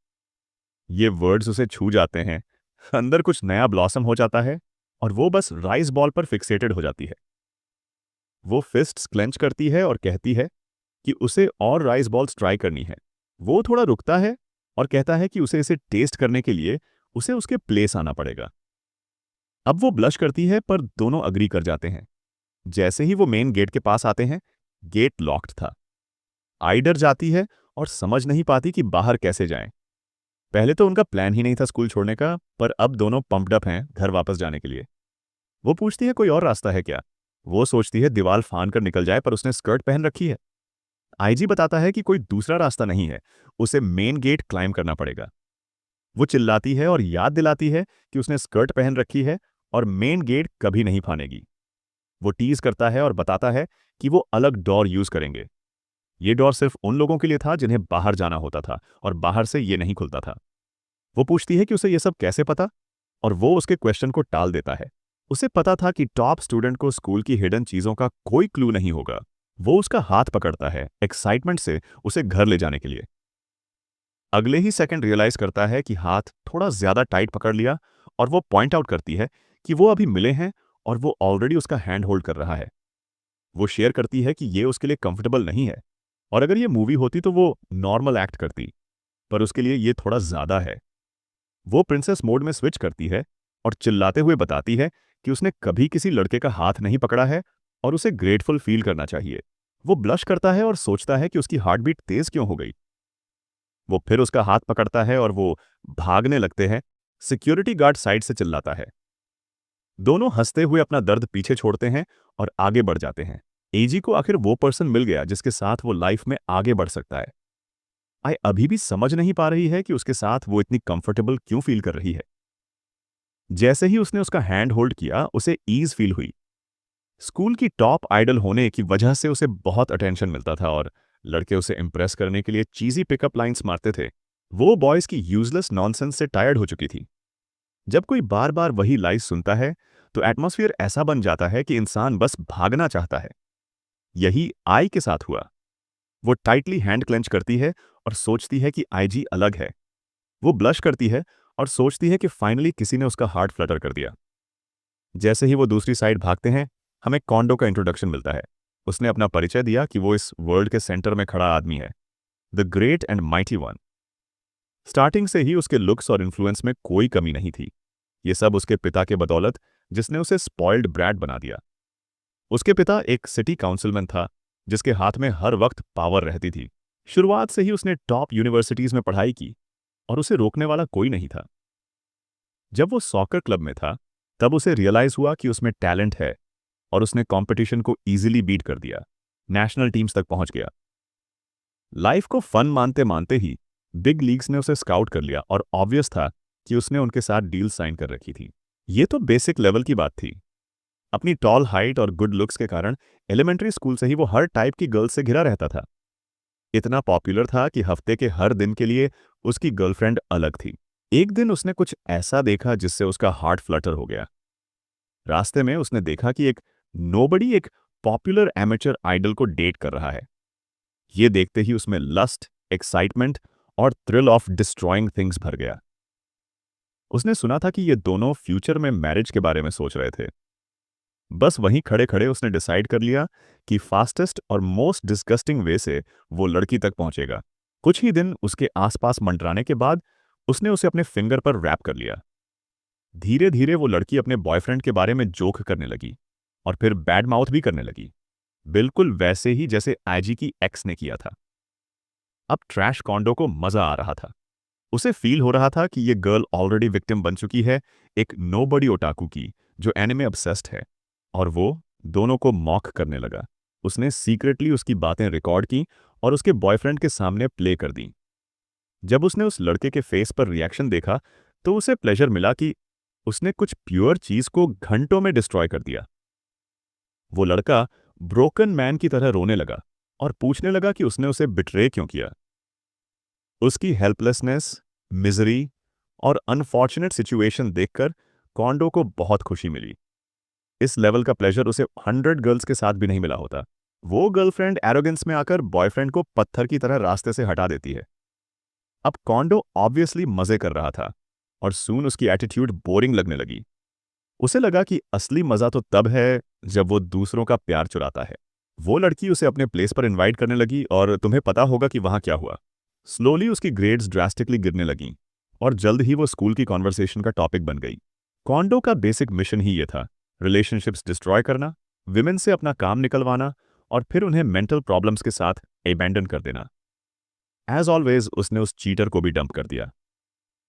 ये वर्ड्स उसे छू जाते हैं, अंदर कुछ नया ब्लॉसम हो जाता है और वो बस राइस बॉल पर फिक्सेटेड हो जाती है। वो फिस्ट्स क्लेंच करती है और कहती है कि उसे और राइस बॉल्स ट्राई करनी है। वो थोड़ा रुकता है और कहता है कि उसे इसे टेस्ट करने के लिए उसे उसके प्लेस आना पड़ेगा। अब वो ब्लश करती है पर दोनों अग्री कर जाते हैं। जैसे ही वो मेन गेट के पास आते हैं, गेट लॉक्ड था। आई डर जाती है और समझ नहीं पाती कि बाहर कैसे जाएं। पहले तो उनका प्लान ही नहीं था स्कूल छोड़ने का, पर अब दोनों पम्प्ड अप हैं घर वापस जाने के लिए। वो पूछती है कोई और रास्ता है क्या। वो सोचती है दीवार फान कर निकल जाए, पर उसने स्कर्ट पहन रखी है। आईजी बताता है कि कोई दूसरा रास्ता नहीं है, उसे मेन गेट क्लाइम करना पड़ेगा। वो चिल्लाती है और याद दिलाती है कि उसने स्कर्ट पहन रखी है और मेन गेट कभी नहीं फानेगी। वो टीज करता है और बताता है कि वो अलग डोर यूज करेंगे। ये डोर सिर्फ उन लोगों के लिए था जिन्हें बाहर जाना होता था और बाहर से ये नहीं खुलता था। वो पूछती है कि उसे ये सब कैसे पता, और वो उसके क्वेश्चन को टाल देता है। उसे पता था कि टॉप स्टूडेंट को स्कूल की हिडन चीजों का कोई क्लू नहीं होगा। वो उसका हाथ पकड़ता है एक्साइटमेंट से उसे घर ले जाने के लिए। अगले ही सेकंड रियलाइज करता है कि हाथ थोड़ा ज्यादा टाइट पकड़ लिया, और वो पॉइंट आउट करती है कि वो अभी मिले हैं और वो ऑलरेडी उसका हैंड होल्ड कर रहा है। वो शेयर करती है कि ये उसके लिए कंफर्टेबल नहीं है, और अगर ये मूवी होती तो वो नॉर्मल एक्ट करती, पर उसके लिए ये थोड़ा ज्यादा है। वो प्रिंसेस मोड में स्विच करती है और चिल्लाते हुए बताती है कि उसने कभी किसी लड़के का हाथ नहीं पकड़ा है और उसे ग्रेटफुल फील करना चाहिए। वो ब्लश करता है और सोचता है कि उसकी हार्ट बीट तेज क्यों हो गई। वो फिर उसका हाथ पकड़ता है और वो भागने लगते हैं। सिक्योरिटी गार्ड साइड से चिल्लाता है। दोनों हंसते हुए अपना दर्द पीछे छोड़ते हैं और आगे बढ़ जाते हैं। एजी को आखिर वो पर्सन मिल गया जिसके साथ वो लाइफ में आगे बढ़ सकता है। आई अभी भी समझ नहीं पा रही है कि उसके साथ वो इतनी कंफर्टेबल क्यों फील कर रही है। जैसे ही उसने उसका हैंड होल्ड किया, उसे ईज फील हुई। स्कूल की टॉप आइडल होने की वजह से उसे बहुत अटेंशन मिलता था और लड़के उसे इंप्रेस करने के लिए चीजी पिकअप लाइंस मारते थे। वो बॉयज की यूजलेस नॉनसेंस से टायर्ड हो चुकी थी। जब कोई बार बार वही लाइज सुनता है तो एटमॉस्फेयर ऐसा बन जाता है कि इंसान बस भागना चाहता है। यही आई के साथ हुआ। वो टाइटली हैंड क्लेंच करती है और सोचती है कि आईजी अलग है। वो ब्लश करती है और सोचती है कि फाइनली किसी ने उसका हार्ट फ्लटर कर दिया। जैसे ही वो दूसरी साइड भागते हैं, हमें कॉन्डो का इंट्रोडक्शन मिलता है। उसने अपना परिचय दिया कि वो इस वर्ल्ड के सेंटर में खड़ा आदमी है, the great and mighty one. Starting से ही उसके लुक्स और इन्फ्लुएंस में कोई कमी नहीं थी। ये सब उसके पिता के बदौलत, जिसने उसे स्पॉइल्ड ब्रैट बना दिया। उसके पिता एक सिटी काउंसिलमैन था जिसके हाथ में हर वक्त पावर रहती थी। शुरुआत से ही उसने टॉप यूनिवर्सिटीज में पढ़ाई की और उसे रोकने वाला कोई नहीं था। जब वो सॉकर क्लब में था, तब उसे रियलाइज हुआ कि उसमें टैलेंट है, और उसने कंपटीशन को इजीली बीट कर दिया। नेशनल टीम्स तक पहुंच गया। लाइफ को फन मानते मानते ही बिग लीग्स ने उसे स्काउट कर लिया, और ऑब्वियस था कि उसने उनके साथ डील साइन कर रखी थी। ये तो बेसिक लेवल की बात थी। अपनी टॉल हाइट और गुड लुक्स के कारण एलिमेंट्री स्कूल से ही वो हर टाइप की गर्ल्स से घिरा रहता था। इतना पॉपुलर था कि हफ्ते के हर दिन के लिए उसकी गर्लफ्रेंड अलग थी। एक दिन उसने कुछ ऐसा देखा जिससे उसका हार्ट फ्लटर हो गया। रास्ते में उसने देखा कि एक नोबडी एक पॉपुलर एमेचर आइडल को डेट कर रहा है। ये देखते ही उसमें लस्ट, एक्साइटमेंट और थ्रिल ऑफ डिस्ट्रॉइंग थिंग्स भर गया। उसने सुना था कि ये दोनों फ्यूचर में मैरिज के बारे में सोच रहे थे। बस वहीं खड़े खड़े उसने डिसाइड कर लिया कि फास्टेस्ट और मोस्ट डिस्गस्टिंग वे से वो लड़की तक पहुंचेगा। कुछ ही दिन उसके आसपास मंडराने के बाद उसने उसे अपने फिंगर पर रैप कर लिया। धीरे धीरे वो लड़की अपने बॉयफ्रेंड के बारे में जोक करने लगी और फिर बैड माउथ भी करने लगी, बिल्कुल वैसे ही जैसे आईजी की एक्स ने किया था। अब ट्रैश कॉन्डो को मजा आ रहा था। उसे फील हो रहा था कि ये गर्ल ऑलरेडी विक्टिम बन चुकी है, एक नोबडी ओटाकू की जो एनिमे ऑब्सेस्ड है, और वो दोनों को मॉक करने लगा। उसने सीक्रेटली उसकी बातें रिकॉर्ड की और उसके बॉयफ्रेंड के सामने प्ले कर दी। जब उसने उस लड़के के फेस पर रिएक्शन देखा तो उसे प्लेजर मिला कि उसने कुछ प्योर चीज को घंटों में डिस्ट्रॉय कर दिया। वो लड़का ब्रोकन मैन की तरह रोने लगा और पूछने लगा कि उसने उसे बिट्रे क्यों किया। उसकी हेल्पलेसनेस, मिजरी और अनफॉर्चुनेट सिचुएशन देखकर कॉन्डो को बहुत खुशी मिली। इस लेवल का प्लेजर उसे 100 गर्ल्स के साथ भी नहीं मिला होता। वो गर्लफ्रेंड एरोगेंस में आकर बॉयफ्रेंड को पत्थर की तरह रास्ते से हटा देती है। अब कॉन्डो ऑब्वियसली मजे कर रहा था और सून उसकी एटीट्यूड बोरिंग लगने लगी। उसे लगा कि असली मजा तो तब है जब वो दूसरों का प्यार चुराता है। वो लड़की उसे अपने प्लेस पर इनवाइट करने लगी और तुम्हें पता होगा कि वहां क्या हुआ। स्लोली उसकी ग्रेड्स ड्रास्टिकली गिरने लगीं और जल्द ही वो स्कूल की कॉन्वर्सेशन का टॉपिक बन गई। कॉन्डो का बेसिक मिशन ही ये था, रिलेशनशिप्स डिस्ट्रॉय करना, विमेन से अपना काम निकलवाना और फिर उन्हें मेंटल प्रॉब्लम्स के साथ एबैंडन कर देना। एज ऑलवेज उसने उस चीटर को भी डंप कर दिया।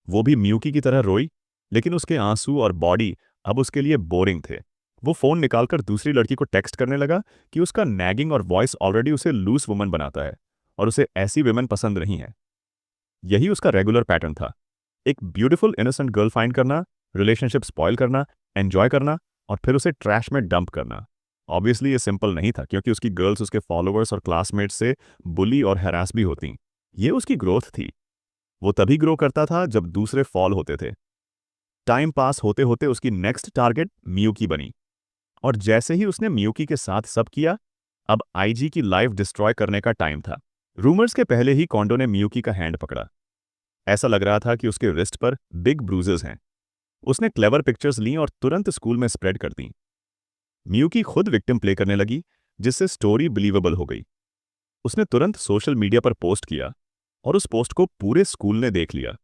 वो भी मियूकी की तरह रोई, लेकिन उसके आंसू और बॉडी अब उसके लिए बोरिंग थे। वो फोन निकालकर दूसरी लड़की को टेक्स्ट करने लगा कि उसका नैगिंग और वॉइस ऑलरेडी उसे लूज वुमन बनाता है और उसे ऐसी विमेन पसंद नहीं है। यही उसका रेगुलर पैटर्न था, एक ब्यूटीफुल इनोसेंट गर्ल फाइंड करना, रिलेशनशिप स्पॉइल करना, एंजॉय करना और फिर उसे ट्रैश में डंप करना। ऑब्वियसली ये सिंपल नहीं था, क्योंकि उसकी गर्ल्स उसके फॉलोअर्स और क्लासमेट्स से बुली और हैरास भी होती। ये उसकी ग्रोथ थी। वो तभी ग्रो करता था जब दूसरे फॉल होते थे। टाइम पास होते होते उसकी नेक्स्ट टारगेट मियूकी बनी, और जैसे ही उसने मियूकी के साथ सब किया, अब आईजी की लाइफ डिस्ट्रॉय करने का टाइम था। रूमर्स के पहले ही कोंडो ने मियूकी का हैंड पकड़ा। ऐसा लग रहा था कि उसके रिस्ट पर बिग ब्रूजेस हैं। उसने क्लेवर पिक्चर्स लीं और तुरंत स्कूल में स्प्रेड कर दी। मियूकी खुद विक्टिम प्ले करने लगी, जिससे स्टोरी बिलीवेबल हो गई। उसने तुरंत सोशल मीडिया पर पोस्ट किया, और उस पोस्ट को पूरे स्कूल ने देख लिया।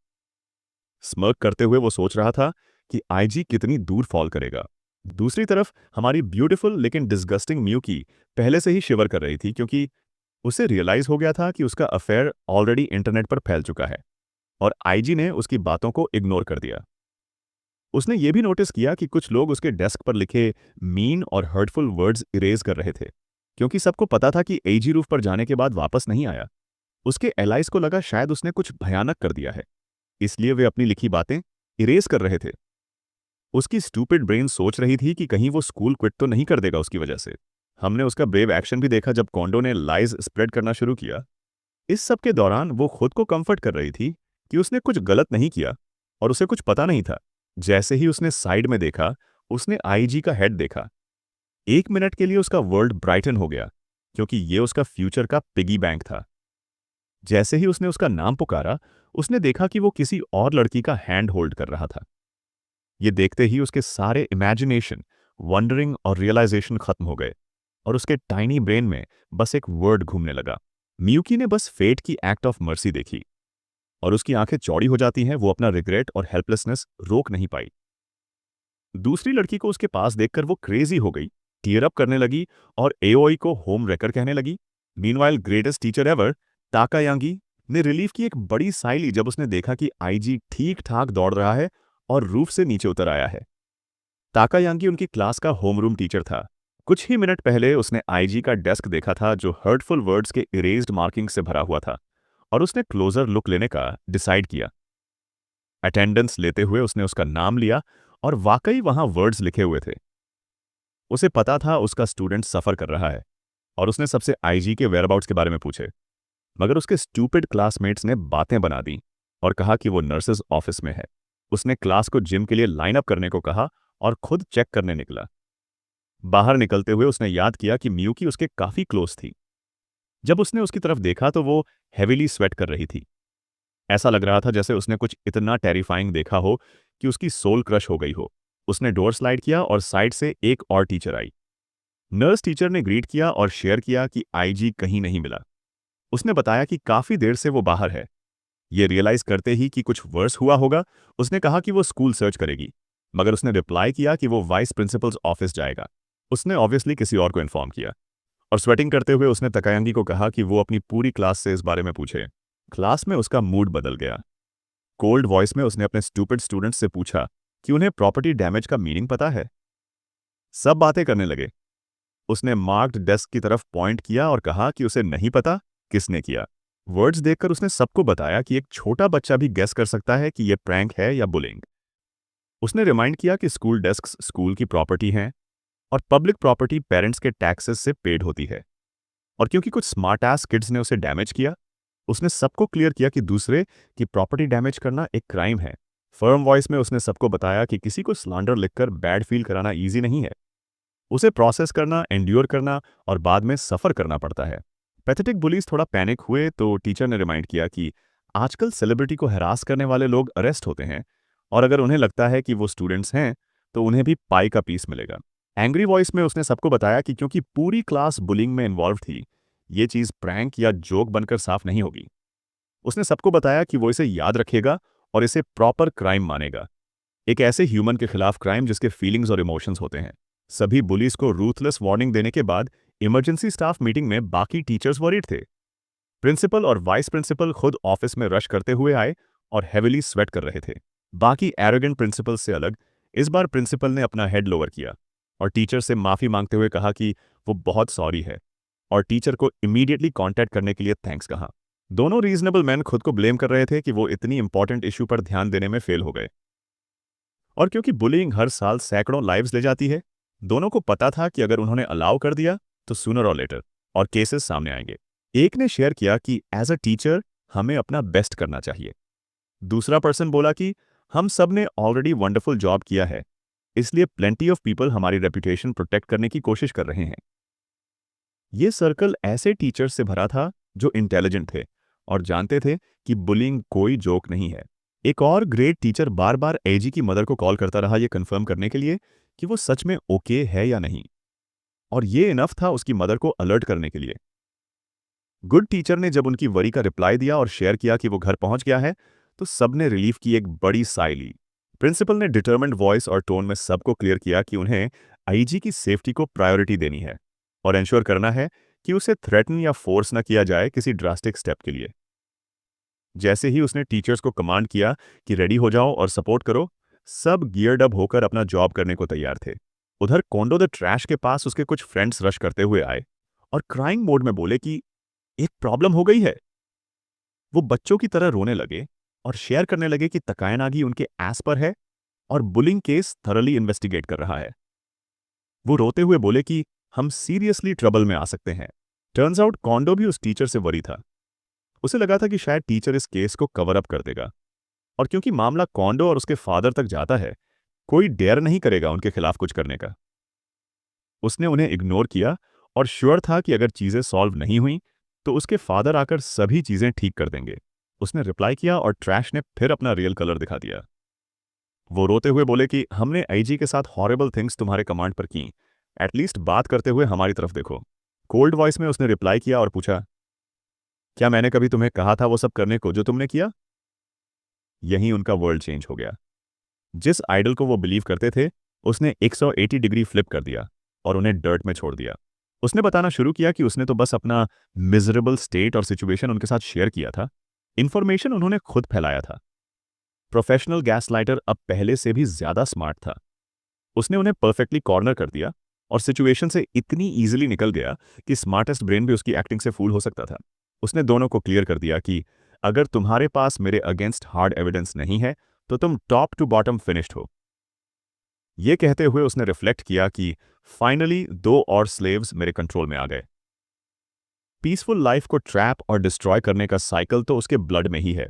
स्मर्क करते हुए वो सोच रहा था कि आईजी कितनी दूर फॉल करेगा। दूसरी तरफ हमारी ब्यूटीफुल लेकिन डिस्गस्टिंग मियूकी पहले से ही शिवर कर रही थी, क्योंकि उसे रियलाइज हो गया था कि उसका अफेयर ऑलरेडी इंटरनेट पर फैल चुका है, और आईजी ने उसकी बातों को इग्नोर कर दिया। उसने ये भी नोटिस किया कि कुछ लोग उसके डेस्क पर लिखे मीन और हर्टफुल वर्ड्स इरेज कर रहे थे, क्योंकि सबको पता था कि एजी रूफ पर जाने के बाद वापस नहीं आया। उसके एलाइज को लगा शायद उसने कुछ भयानक कर दिया है, इसलिए वे अपनी लिखी बातें इरेज कर रहे थे। उसकी स्टूपिड ब्रेन सोच रही थी कि कहीं वो स्कूल क्विट तो नहीं कर देगा उसकी वजह से। हमने उसका ब्रेव एक्शन भी देखा जब कोंडो ने लाइज स्प्रेड करना शुरू किया। इस सब के दौरान वो खुद को कंफर्ट कर रही थी कि उसने कुछ गलत नहीं किया, और उसे कुछ पता नहीं था। जैसे ही उसने साइड में देखा, उसने आईजी का हेड देखा। 1 मिनट के लिए उसका वर्ल्ड ब्राइटन हो गया, क्योंकि ये उसका फ्यूचर का पिगी बैंक था। जैसे ही उसने उसका नाम पुकारा, उसने देखा कि वो किसी और लड़की का हैंड होल्ड कर रहा था। ये देखते ही उसके सारे इमेजिनेशन, वंडरिंग और रियलाइजेशन खत्म हो गए, और उसके टाइनी ब्रेन में बस एक वर्ड घूमने लगा। मियूकी ने बस फेट की एक्ट ऑफ मर्सी देखी, और उसकी आंखें चौड़ी हो जाती हैं। वो अपना रिग्रेट और हेल्पलेसनेस रोक नहीं पाई। दूसरी लड़की को उसके पास देखकर वो क्रेजी हो गई, टीयर अप करने लगी और एओई को होम रेकर कहने लगी। मीनवाइल ग्रेटेस्ट टीचर एवर, ताकायांगी ने रिलीफ की एक बड़ी साई ली जब उसने देखा कि आईजी ठीक ठाक दौड़ रहा है और रूफ से नीचे उतर आया है। ताकायांगी उनकी क्लास का होमरूम टीचर था। कुछ ही मिनट पहले उसने आईजी का डेस्क देखा था, जो हर्टफुल वर्ड्स के इरेज्ड मार्किंग से भरा हुआ था, और उसने क्लोजर लुक लेने का डिसाइड किया। अटेंडेंस लेते हुए उसने उसका नाम लिया, और वाकई वहां वर्ड्स लिखे हुए थे। उसे पता था उसका स्टूडेंट सफर कर रहा है, और उसने सबसे आईजी के वेयरअबाउट्स के बारे में पूछे। मगर उसके स्टूपिड क्लासमेट्स ने बातें बना दी और कहा कि वो नर्सेज ऑफिस में है। उसने क्लास को जिम के लिए लाइन अप करने को कहा और खुद चेक करने निकला। बाहर निकलते हुए उसने याद किया कि मियूकी उसके काफी क्लोज थी। जब उसने उसकी तरफ देखा तो वो हेवीली स्वेट कर रही थी। ऐसा लग रहा था जैसे उसने कुछ इतना टेरिफाइंग देखा हो कि उसकी सोल क्रश हो गई हो। उसने डोर स्लाइड किया और साइड से एक और टीचर आई। नर्स टीचर ने ग्रीट किया और शेयर किया कि आईजी कहीं नहीं मिला। उसने बताया कि काफी देर से वो बाहर है। ये रियलाइज करते ही कि कुछ वर्स हुआ होगा, उसने कहा कि वो स्कूल सर्च करेगी, मगर उसने रिप्लाई किया कि वो वाइस प्रिंसिपल्स ऑफिस जाएगा। उसने ऑब्वियसली किसी और को इन्फॉर्म किया, और स्वेटिंग करते हुए उसने तकायांगी को कहा कि वो अपनी पूरी क्लास से इस बारे में पूछे। क्लास में उसका मूड बदल गया। कोल्ड वॉइस में उसने अपने स्टूपिड स्टूडेंट्स से पूछा कि उन्हें प्रॉपर्टी डैमेज का मीनिंग पता है। सब बातें करने लगे। उसने मार्क्ड डेस्क की तरफ पॉइंट किया और कहा कि उसे नहीं पता किसने किया। वर्ड्स देखकर उसने सबको बताया कि एक छोटा बच्चा भी गेस कर सकता है कि यह प्रैंक है या बुलिंग। उसने रिमाइंड किया कि स्कूल डेस्क्स स्कूल की प्रॉपर्टी हैं, और पब्लिक प्रॉपर्टी पेरेंट्स के टैक्सेस से पेड होती है। और क्योंकि कुछ स्मार्ट एस किड्स ने उसे डैमेज किया, उसने सबको क्लियर किया कि दूसरे की प्रॉपर्टी डैमेज करना एक क्राइम है। फर्म वॉइस में उसने सबको बताया कि किसी को स्लैंडर लिखकर बैड फील कराना ईजी नहीं है। उसे प्रोसेस करना, एंड्योर करना और बाद में सफ़र करना पड़ता है। पैथेटिक बुलीज थोड़ा पैनिक हुए तो टीचर ने रिमाइंड किया कि आजकल सेलिब्रिटी को हरास करने वाले लोग अरेस्ट होते हैं, और अगर उन्हें लगता है कि वो स्टूडेंट्स हैं तो उन्हें भी पाई का पीस मिलेगा। एंग्री वॉइस में उसने सबको बताया कि क्योंकि पूरी क्लास बुलिंग में इन्वॉल्व थी, ये चीज़ प्रैंक या जोक बनकर साफ नहीं होगी। उसने सबको बताया कि वो इसे याद रखेगा और इसे प्रॉपर क्राइम मानेगा, एक ऐसे ह्यूमन के खिलाफ क्राइम जिसके फीलिंग्स और इमोशंस होते हैं। सभी बुलीज को रूथलेस वार्निंग देने के बाद इमरजेंसी स्टाफ मीटिंग में बाकी टीचर्स वरीड थे। प्रिंसिपल और वाइस प्रिंसिपल खुद ऑफिस में रश करते हुए आए और हेविली स्वेट कर रहे थे। बाकी एरोगेंट प्रिंसिपल से अलग इस बार प्रिंसिपल ने अपना हेड लोअर किया और टीचर से माफी मांगते हुए कहा कि वो बहुत सॉरी है, और टीचर को इमीडिएटली कांटेक्ट करने के लिए थैंक्स कहा। दोनों रीजनेबल मैन खुद को ब्लेम कर रहे थे कि वो इतनी इंपॉर्टेंट इशू पर ध्यान देने में फेल हो गए। और क्योंकि बुलिंग हर साल सैकड़ों लाइव्स ले जाती है, दोनों को पता था कि अगर उन्होंने अलाउ कर दिया तो सूनर और लेटर और केसेस सामने आएंगे। एक ने शेयर किया कि एज अ टीचर हमें अपना बेस्ट करना चाहिए। दूसरा पर्सन बोला कि हम सब ने ऑलरेडी वंडरफुल जॉब किया है, इसलिए प्लेंटी ऑफ पीपल हमारी रेपुटेशन प्रोटेक्ट करने की कोशिश कर रहे हैं। ये सर्कल ऐसे टीचर्स से भरा था जो इंटेलिजेंट थे और जानते थे कि बुलिंग कोई जोक नहीं है। एक और ग्रेट टीचर बार बार एजी की मदर को कॉल करता रहा ये कंफर्म करने के लिए कि वो सच में ओके है या नहीं, और ये इनफ था उसकी मदर को अलर्ट करने के लिए। गुड टीचर ने जब उनकी वरी का रिप्लाई दिया और शेयर किया कि वो घर पहुंच गया है, तो सबने रिलीफ की एक बड़ी साई ली। प्रिंसिपल ने डिटर्मिन्ड वॉइस और टोन में सबको क्लियर किया कि उन्हें आईजी की सेफ्टी को प्रायोरिटी देनी है और इंश्योर करना है कि उसे थ्रेटन या फोर्स न किया जाए किसी ड्रास्टिक स्टेप के लिए। जैसे ही उसने टीचर्स को कमांड किया कि रेडी हो जाओ और सपोर्ट करो, सब गियर्ड अप होकर अपना जॉब करने को तैयार थे। उधर कोंडो द ट्रैश के पास उसके कुछ फ्रेंड्स रश करते हुए आए और क्राइंग मोड में बोले कि एक प्रॉब्लम हो गई है। वो बच्चों की तरह रोने लगे और शेयर करने लगे कि तकायनागी उनके एस पर है और बुलिंग केस थरली इन्वेस्टिगेट कर रहा है। वो रोते हुए बोले कि हम सीरियसली ट्रबल में आ सकते हैं। टर्न्स आउट कॉन्डो भी उस टीचर से वरी था। उसे लगा था कि शायद टीचर इस केस को कवर अप कर देगा, और क्योंकि मामला कॉन्डो और उसके फादर तक जाता है, कोई डेयर नहीं करेगा उनके खिलाफ कुछ करने का। उसने उन्हें इग्नोर किया और श्योर था कि अगर चीजें सॉल्व नहीं हुई तो उसके फादर आकर सभी चीजें ठीक कर देंगे। उसने रिप्लाई किया और ट्रैश ने फिर अपना रियल कलर दिखा दिया। वो रोते हुए बोले कि हमने आईजी के साथ हॉरेबल थिंग्स तुम्हारे कमांड पर की, एटलीस्ट बात करते हुए हमारी तरफ देखो। कोल्ड वॉइस में उसने रिप्लाई किया और पूछा, क्या मैंने कभी तुम्हें कहा था वो सब करने को जो तुमने किया? यहीं उनका वर्ल्ड चेंज हो गया। जिस आइडल को वो बिलीव करते थे, उसने 180 डिग्री फ्लिप कर दिया और उन्हें डर्ट में छोड़ दिया। उसने बताना शुरू किया कि उसने तो बस अपना मिजरेबल स्टेट और सिचुएशन उनके साथ शेयर किया था, इन्फॉर्मेशन उन्होंने खुद फैलाया था। प्रोफेशनल गैसलाइटर अब पहले से भी ज्यादा स्मार्ट था। उसने उन्हें परफेक्टली कॉर्नर कर दिया और सिचुएशन से इतनी इजीली निकल गया कि स्मार्टेस्ट ब्रेन भी उसकी एक्टिंग से फूल हो सकता था। उसने दोनों को क्लियर कर दिया कि अगर तुम्हारे पास मेरे अगेंस्ट हार्ड एविडेंस नहीं है तो तुम टॉप टू बॉटम फिनिश्ड हो। यह कहते हुए उसने रिफ्लेक्ट किया कि फाइनली दो और स्लेव्स मेरे कंट्रोल में आ गए। पीसफुल लाइफ को ट्रैप और डिस्ट्रॉय करने का साइकिल तो उसके ब्लड में ही है।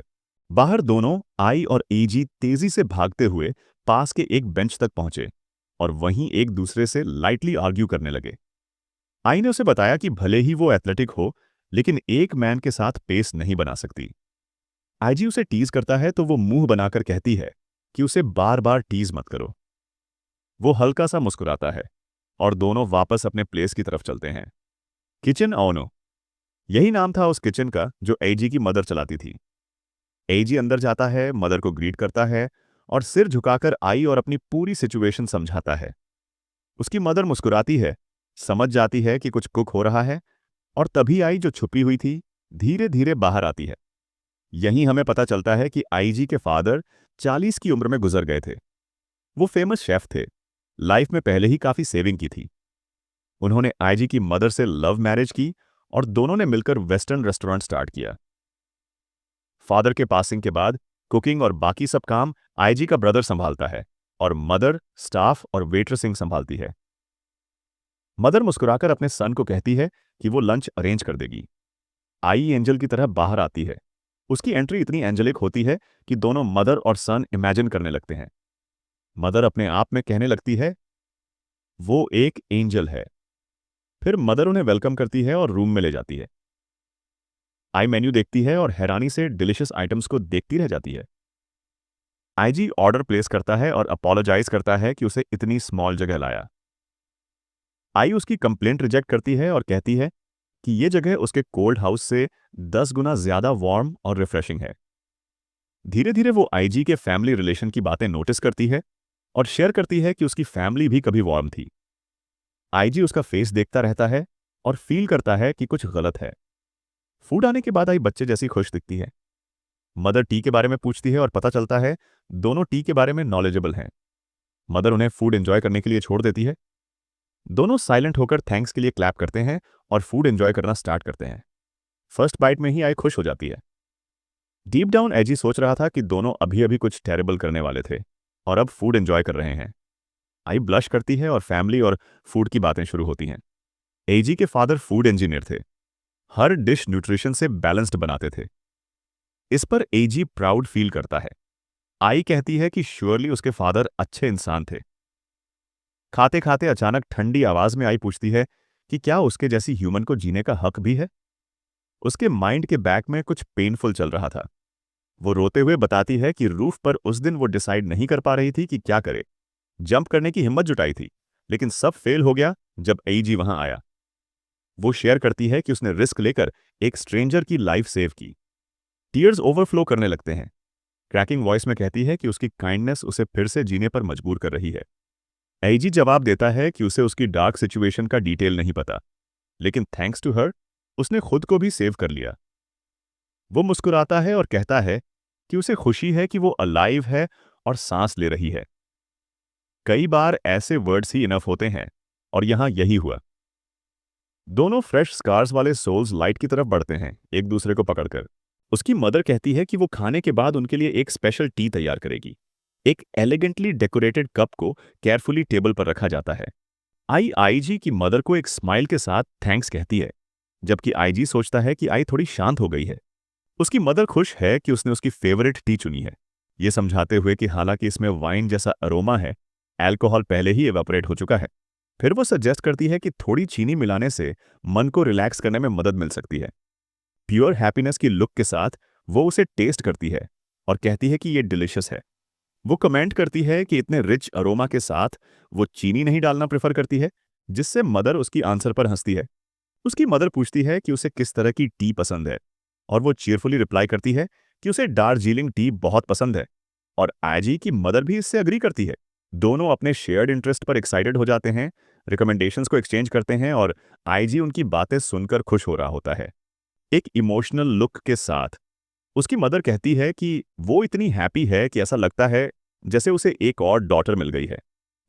बाहर दोनों आई और एजी तेजी से भागते हुए पास के एक बेंच तक पहुंचे और वहीं एक दूसरे से लाइटली आर्ग्यू करने लगे। आई ने उसे बताया कि भले ही वो एथलेटिक हो, लेकिन एक मैन के साथ पेस नहीं बना सकती। आईजी उसे टीज करता है तो वो मुंह बनाकर कहती है कि उसे बार बार टीज मत करो। वो हल्का सा मुस्कुराता है और दोनों वापस अपने प्लेस की तरफ चलते हैं। किचन ओनो, यही नाम था उस किचन का जो एजी की मदर चलाती थी। एजी अंदर जाता है, मदर को ग्रीट करता है और सिर झुकाकर आई और अपनी पूरी सिचुएशन समझाता है। उसकी मदर मुस्कुराती है, समझ जाती है कि कुछ कुक हो रहा है, और तभी आई जो छुपी हुई थी धीरे धीरे बाहर आती है। यहीं हमें पता चलता है कि आईजी के फादर 40 की उम्र में गुजर गए थे। वो फेमस शेफ थे, लाइफ में पहले ही काफी सेविंग की थी। उन्होंने आईजी की मदर से लव मैरिज की और दोनों ने मिलकर वेस्टर्न रेस्टोरेंट स्टार्ट किया। फादर के पासिंग के बाद कुकिंग और बाकी सब काम आईजी का ब्रदर संभालता है और मदर स्टाफ और वेट्रेसिंग संभालती है। मदर मुस्कुराकर अपने सन को कहती है कि वो लंच अरेंज कर देगी। आई एंजल की तरह बाहर आती है। उसकी एंट्री इतनी एंजेलिक होती है कि दोनों मदर और सन इमेजिन करने लगते हैं। मदर अपने आप में कहने लगती है, वो एक एंजल है। फिर मदर उन्हें वेलकम करती है और रूम में ले जाती है। आई मेन्यू देखती है और हैरानी से डिलिशियस आइटम्स को देखती रह जाती है। आईजी ऑर्डर प्लेस करता है और अपोलोजाइज करता है कि उसे इतनी स्मॉल जगह लाया। आई उसकी कंप्लेंट रिजेक्ट करती है और कहती है कि यह जगह उसके कोल्ड हाउस से 10 गुना ज्यादा वार्म और रिफ्रेशिंग है। धीरे धीरे वो आईजी के फैमिली रिलेशन की बातें नोटिस करती है और शेयर करती है कि उसकी फैमिली भी कभी वार्म थी। आईजी उसका फेस देखता रहता है और फील करता है कि कुछ गलत है। फूड आने के बाद आई बच्चे जैसी खुश दिखती है। मदर टी के बारे में पूछती है और पता चलता है दोनों टी के बारे में नॉलेजेबल हैं। मदर उन्हें फूड एंजॉय करने के लिए छोड़ देती है। दोनों साइलेंट होकर थैंक्स के लिए क्लैप करते हैं और फूड एंजॉय करना स्टार्ट करते हैं। फर्स्ट बाइट में ही आई खुश हो जाती है। डीप डाउन एजी सोच रहा था कि दोनों अभी अभी कुछ टेरेबल करने वाले थे और अब फूड एंजॉय कर रहे हैं। आई ब्लश करती है और फैमिली और फूड की बातें शुरू होती हैं। एजी के फादर फूड इंजीनियर थे, हर डिश न्यूट्रिशन से बैलेंस्ड बनाते थे। इस पर एजी प्राउड फील करता है। आई कहती है कि श्योरली उसके फादर अच्छे इंसान थे। खाते खाते अचानक ठंडी आवाज में आई पूछती है कि क्या उसके जैसी ह्यूमन को जीने का हक भी है। उसके माइंड के बैक में कुछ पेनफुल चल रहा था। वो रोते हुए बताती है कि रूफ पर उस दिन वो डिसाइड नहीं कर पा रही थी कि क्या करे। जंप करने की हिम्मत जुटाई थी, लेकिन सब फेल हो गया जब एजी वहां आया। वो शेयर करती है कि उसने रिस्क लेकर एक स्ट्रेंजर की लाइफ सेव की। टीयर्स ओवरफ्लो करने लगते हैं। क्रैकिंग वॉइस में कहती है कि उसकी काइंडनेस उसे फिर से जीने पर मजबूर कर रही है। एजी जवाब देता है कि उसे उसकी डार्क सिचुएशन का डिटेल नहीं पता, लेकिन थैंक्स टू हर उसने खुद को भी सेव कर लिया। वो मुस्कुराता है और कहता है कि उसे खुशी है कि वो अलाइव है और सांस ले रही है। कई बार ऐसे वर्ड्स ही इनफ होते हैं, और यहां यही हुआ। दोनों फ्रेश स्कार्स वाले सोल्स लाइट की तरफ बढ़ते हैं, एक दूसरे को पकड़कर। उसकी मदर कहती है कि वो खाने के बाद उनके लिए एक स्पेशल टी तैयार करेगी। एक एलिगेंटली डेकोरेटेड कप को केयरफुली टेबल पर रखा जाता है। आईजी की मदर को एक स्माइल के साथ थैंक्स कहती है, जबकि आईजी सोचता है कि आई थोड़ी शांत हो गई है। उसकी मदर खुश है कि उसने उसकी फेवरेट टी चुनी है, ये समझाते हुए कि हालांकि इसमें वाइन जैसा अरोमा है, अल्कोहल पहले ही इवेपोरेट हो चुका है। फिर वो सजेस्ट करती है कि थोड़ी चीनी मिलाने से मन को रिलैक्स करने में मदद मिल सकती है। प्योर हैप्पीनेस की लुक के साथ वो उसे टेस्ट करती है और कहती है कि ये डिलिशियस है। वो कमेंट करती है कि इतने रिच अरोमा के साथ वो चीनी नहीं डालना प्रेफर करती है, जिससे मदर उसकी आंसर पर हंसती है। उसकी मदर पूछती है कि उसे किस तरह की टी पसंद है, और वो चीयरफुली रिप्लाई करती है कि उसे दार्जिलिंग टी बहुत पसंद है, और आईजी की मदर भी इससे अग्री करती है। दोनों अपने शेयर्ड इंटरेस्ट पर एक्साइटेड हो जाते हैं, रिकमेंडेशंस को एक्सचेंज करते हैं, और आईजी उनकी बातें सुनकर खुश हो रहा होता है। एक इमोशनल लुक के साथ उसकी मदर कहती है कि वो इतनी हैप्पी है कि ऐसा लगता है जैसे उसे एक और डॉटर मिल गई है,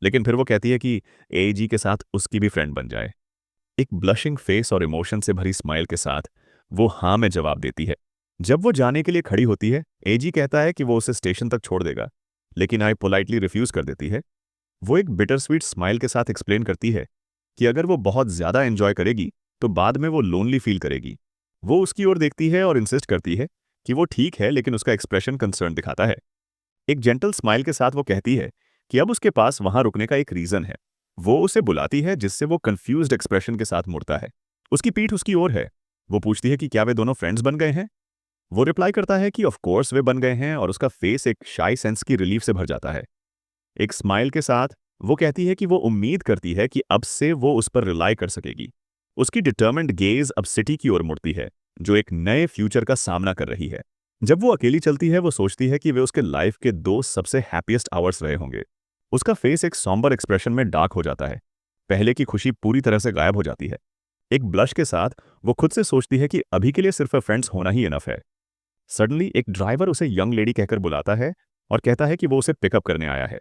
लेकिन फिर वो कहती है कि एजी के साथ उसकी भी फ्रेंड बन जाए। एक ब्लशिंग फेस और इमोशन से भरी स्माइल के साथ वो हाँ में जवाब देती है। जब वो जाने के लिए खड़ी होती है, एजी कहता है कि वो उसे स्टेशन तक छोड़ देगा, लेकिन आई पोलाइटली रिफ्यूज कर देती है। वो एक बिटर स्वीट स्माइल के साथ एक्सप्लेन करती है कि अगर वो बहुत ज्यादा एंजॉय करेगी तो बाद में वो लोनली फील करेगी। वो उसकी ओर देखती है और इंसिस्ट करती है कि वो ठीक है, लेकिन उसका एक्सप्रेशन कंसर्न दिखाता है। एक जेंटल स्माइल के साथ वो कहती है कि अब उसके पास वहां रुकने का एक रीजन है। वो उसे बुलाती है, जिससे वो कंफ्यूज्ड एक्सप्रेशन के साथ मुड़ता है। उसकी पीठ उसकी ओर है। वो पूछती है कि क्या वे दोनों फ्रेंड्स बन गए हैं। वो रिप्लाई करता है कि ऑफ कोर्स वे बन गए हैं, और उसका फेस एक शाई सेंस की रिलीफ से भर जाता है। एक स्माइल के साथ वो कहती है कि वो उम्मीद करती है कि अब से वो उस पर रिलाई कर सकेगी। उसकी डिटर्मिन्ड गेज अब सिटी की ओर मुड़ती है, जो एक नए फ्यूचर का सामना कर रही है। जब वो अकेली चलती है, वो सोचती है कि वे उसके लाइफ के 2 सबसे हैप्पीएस्ट आवर्स रहे होंगे। उसका फेस एक सॉम्बर एक्सप्रेशन में डार्क हो जाता है। पहले की खुशी पूरी तरह से गायब हो जाती है। एक ब्लश के साथ वो खुद से सोचती है कि अभी के लिए सिर्फ फ्रेंड्स होना ही इनफ है। सडनली एक ड्राइवर उसे यंग लेडी कहकर बुलाता है और कहता है कि वो उसे पिकअप करने आया है।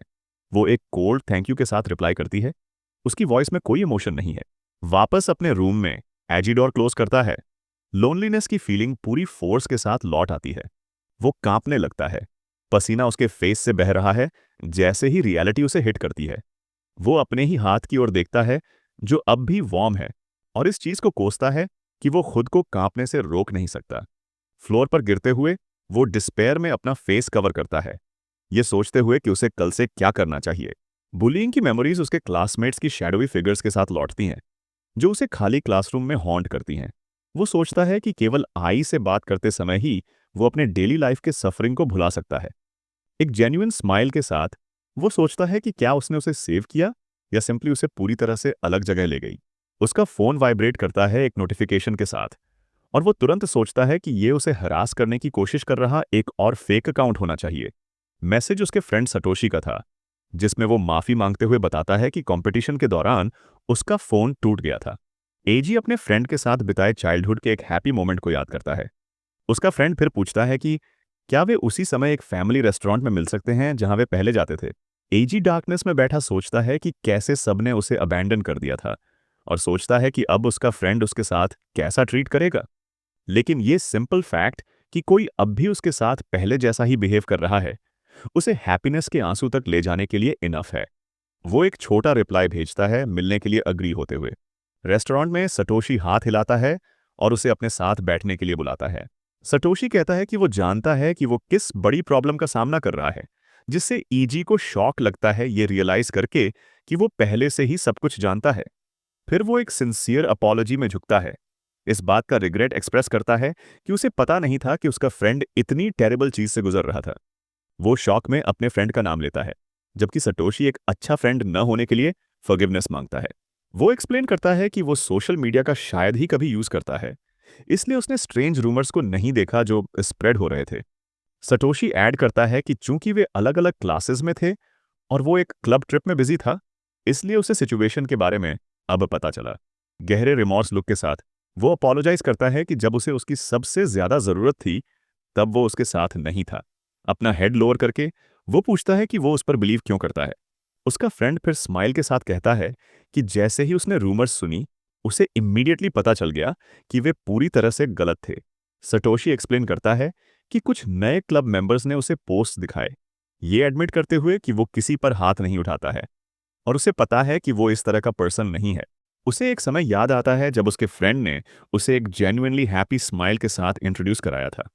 वो एक कोल्ड थैंक यू के साथ रिप्लाई करती है। उसकी वॉइस में कोई इमोशन नहीं है। वापस अपने रूम में एजी डोर क्लोज करता है। लोनलीनेस की फीलिंग पूरी फोर्स के साथ लौट आती है। वो कांपने लगता है। पसीना उसके फेस से बह रहा है जैसे ही रियलिटी उसे हिट करती है। वो अपने ही हाथ की ओर देखता है, जो अब भी वार्म है, और इस चीज को कोसता है कि वो खुद को कांपने से रोक नहीं सकता। फ्लोर पर गिरते हुए वो डिस्पेयर में अपना फेस कवर करता है, ये सोचते हुए कि उसे कल से क्या करना चाहिए। बुलिंग की मेमोरीज उसके क्लासमेट्स की शैडोवी फिगर्स के साथ लौटती हैं, जो उसे खाली क्लासरूम में हॉन्ट करती हैं। वो सोचता है कि केवल आई से बात करते समय ही वो अपने डेली लाइफ के सफरिंग को भुला सकता है। एक जेन्युइन स्माइल के साथ वो सोचता है कि क्या उसने उसे सेव किया या सिंपली उसे पूरी तरह से अलग जगह ले गई। उसका फोन वाइब्रेट करता है एक नोटिफिकेशन के साथ, और वो तुरंत सोचता है कि ये उसे हरास करने की कोशिश कर रहा एक और फेक अकाउंट होना चाहिए। मैसेज उसके फ्रेंड सटोशी का था, जिसमें वो माफी मांगते हुए बताता है कि कंपटीशन के दौरान उसका फोन टूट गया था। एजी अपने फ्रेंड के साथ बिताए चाइल्डहुड के एक हैप्पी मोमेंट को याद करता है। उसका फ्रेंड फिर पूछता है कि क्या वे उसी समय एक फैमिली रेस्टोरेंट में मिल सकते हैं जहां वे पहले जाते थे। एजी डार्कनेस में बैठा सोचता है कि कैसे सबने उसे अबैंडन कर दिया था, और सोचता है कि अब उसका फ्रेंड उसके साथ कैसा ट्रीट करेगा। लेकिन ये सिंपल फैक्ट कि कोई अब भी उसके साथ पहले जैसा ही बिहेव कर रहा है, उसे हैप्पीनेस के आंसू तक ले जाने के लिए इनफ है। वो एक छोटा रिप्लाई भेजता है मिलने के लिए अग्री होते हुए। रेस्टोरेंट में सटोशी हाथ हिलाता है और उसे अपने साथ बैठने के लिए बुलाता है। सटोशी कहता है कि वो जानता है कि वो किस बड़ी प्रॉब्लम का सामना कर रहा है, जिससे ईजी को शॉक लगता है ये रियलाइज करके कि वो पहले से ही सब कुछ जानता है। फिर वो एक सिंसियर अपॉलॉजी में झुकता है, इस बात का रिग्रेट एक्सप्रेस करता है कि उसे पता नहीं था कि उसका फ्रेंड इतनी टेरेबल चीज से गुजर रहा था। वो शॉक में अपने फ्रेंड का नाम लेता है, जबकि सटोशी एक अच्छा फ्रेंड न होने के लिए फॉरगिवनेस मांगता है। वो एक्सप्लेन करता है कि वो सोशल मीडिया का शायद ही कभी यूज करता है, इसलिए उसने स्ट्रेंज रूमर्स को नहीं देखा जो स्प्रेड हो रहे थे। सटोशी ऐड करता है कि चूंकि वे अलग अलग क्लासेस में थे और वो एक क्लब ट्रिप में बिजी था, इसलिए उसे सिचुएशन के बारे में अब पता चला। गहरे रिमॉर्स लुक के साथ वो अपोलोजाइज करता है कि जब उसे उसकी सबसे ज्यादा जरूरत थी तब वो उसके साथ नहीं था। अपना हेड लोअर करके वो पूछता है कि वो उस पर बिलीव क्यों करता है। उसका फ्रेंड फिर स्माइल के साथ कहता है कि जैसे ही उसने रूमर्स सुनी, उसे इम्मीडिएटली पता चल गया कि वे पूरी तरह से गलत थे। सटोशी एक्सप्लेन करता है कि कुछ नए क्लब मेंबर्स ने उसे पोस्ट दिखाए, ये एडमिट करते हुए कि वो किसी पर हाथ नहीं उठाता है और उसे पता है कि वो इस तरह का पर्सन नहीं है। उसे एक समय याद आता है जब उसके फ्रेंड ने उसे एक जेन्युइनली हैप्पी स्माइल के साथ इंट्रोड्यूस कराया था।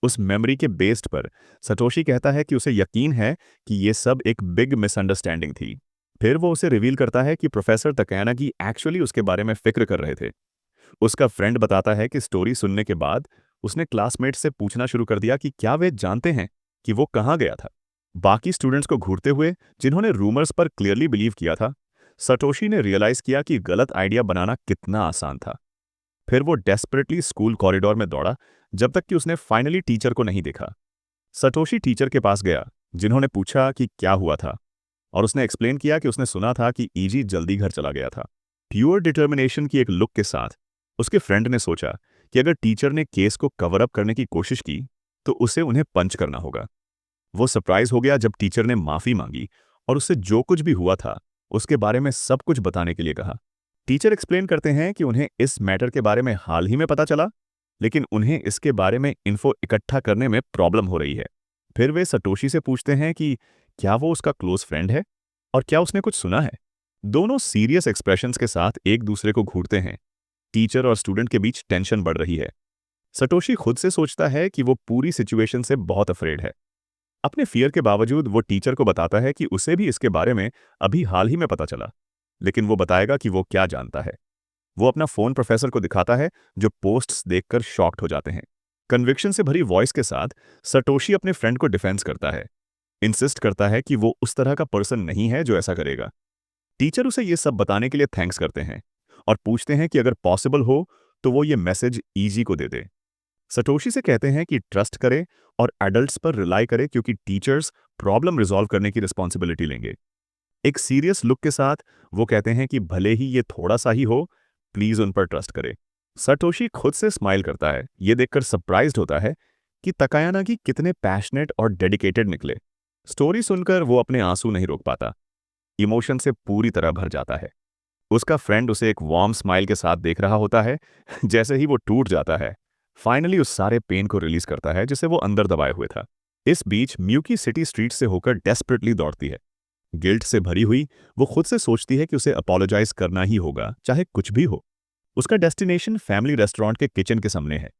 उस मेमोरी के बेस्ड पर सटोशी कहता है कि उसे यकीन है कि ये सब एक बिग मिसअंडरस्टैंडिंग थी। फिर वो उसे रिवील करता है कि प्रोफेसर तकायानागी एक्चुअली उसके बारे में फिक्र कर रहे थे। उसका फ्रेंड बताता है कि स्टोरी सुनने के बाद उसने क्लासमेट से पूछना शुरू कर दिया कि क्या वे जानते हैं कि वो कहाँ गया था। बाकी स्टूडेंट्स को घूरते हुए, जिन्होंने रूमर्स पर क्लियरली बिलीव किया था, सटोशी ने रियलाइज किया कि गलत आइडिया बनाना कितना आसान था। फिर वो डेस्परेटली स्कूल कॉरिडोर में दौड़ा जब तक कि उसने फाइनली टीचर को नहीं देखा। सटोशी टीचर के पास गया, जिन्होंने पूछा कि क्या हुआ था, और उसने एक्सप्लेन किया कि उसने सुना था कि ईजी जल्दी घर चला गया था। प्योर डिटर्मिनेशन की एक लुक के साथ उसके फ्रेंड ने सोचा कि अगर टीचर ने केस को कवर अप करने की कोशिश की तो उसे उन्हें पंच करना होगा। वो सरप्राइज हो गया जब टीचर ने माफी मांगी और उससे जो कुछ भी हुआ था उसके बारे में सब कुछ बताने के लिए कहा। टीचर एक्सप्लेन करते हैं कि उन्हें इस मैटर के बारे में हाल ही में पता चला, लेकिन उन्हें इसके बारे में इन्फो इकट्ठा करने में प्रॉब्लम हो रही है। फिर वे सटोशी से पूछते हैं कि क्या वो उसका क्लोज फ्रेंड है और क्या उसने कुछ सुना है। दोनों सीरियस एक्सप्रेशंस के साथ एक दूसरे को घूरते हैं। टीचर और स्टूडेंट के बीच टेंशन बढ़ रही है। सटोशी खुद से सोचता है कि वो पूरी सिचुएशन से बहुत अफ्रेड है। अपने फियर के बावजूद वो टीचर को बताता है कि उसे भी इसके बारे में अभी हाल ही में पता चला, लेकिन वो बताएगा कि वो क्या जानता है। वो अपना फोन प्रोफेसर को दिखाता है, जो पोस्ट्स देखकर शॉक्ड हो जाते हैं। कन्विक्शन से भरी वॉइस के साथ सटोशी अपने फ्रेंड को डिफेंस करता है, इंसिस्ट करता है कि वो उस तरह का पर्सन नहीं है जो ऐसा करेगा। टीचर उसे ये सब बताने के लिए थैंक्स करते हैं और पूछते हैं कि अगर पॉसिबल हो तो वो ये मैसेज ईजी को दे दे। सटोशी से कहते हैं कि ट्रस्ट करे और एडल्ट्स पर रिलाई करे, क्योंकि टीचर्स प्रॉब्लम रिजॉल्व करने की रिस्पॉन्सिबिलिटी लेंगे। एक सीरियस लुक के साथ वो कहते हैं कि भले ही ये थोड़ा सा ही हो, प्लीज उन पर ट्रस्ट करे। सटोशी खुद से स्माइल करता है, ये देखकर सरप्राइज्ड होता है कि तकायानागी कितने पैशनेट और डेडिकेटेड निकले। स्टोरी सुनकर वो अपने आंसू नहीं रोक पाता, इमोशन से पूरी तरह भर जाता है। उसका फ्रेंड उसे एक वार्म स्माइल के साथ देख रहा होता है। जैसे ही वो टूट जाता है, फाइनली उस सारे पेन को रिलीज करता है जिसे वो अंदर दबाए हुए था। इस बीच म्यूकी सिटी स्ट्रीट से होकर डेस्परेटली दौड़ती है। गिल्ट से भरी हुई वो खुद से सोचती है कि उसे अपोलोजाइज करना ही होगा, चाहे कुछ भी हो। उसका डेस्टिनेशन फैमिली रेस्टोरेंट के किचन के सामने है।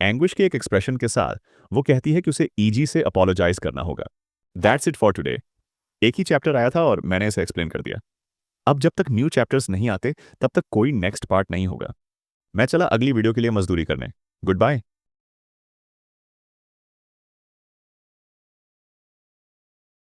एंग्विश के एक एक्सप्रेशन के साथ वो कहती है कि उसे ईजी से अपोलोजाइज करना होगा। That's it for today. एक ही चैप्टर आया था और मैंने इसे एक्सप्लेन कर दिया। अब जब तक न्यू चैप्टर्स नहीं आते तब तक कोई नेक्स्ट पार्ट नहीं होगा। मैं चला अगली वीडियो के लिए मजदूरी करने। Good bye.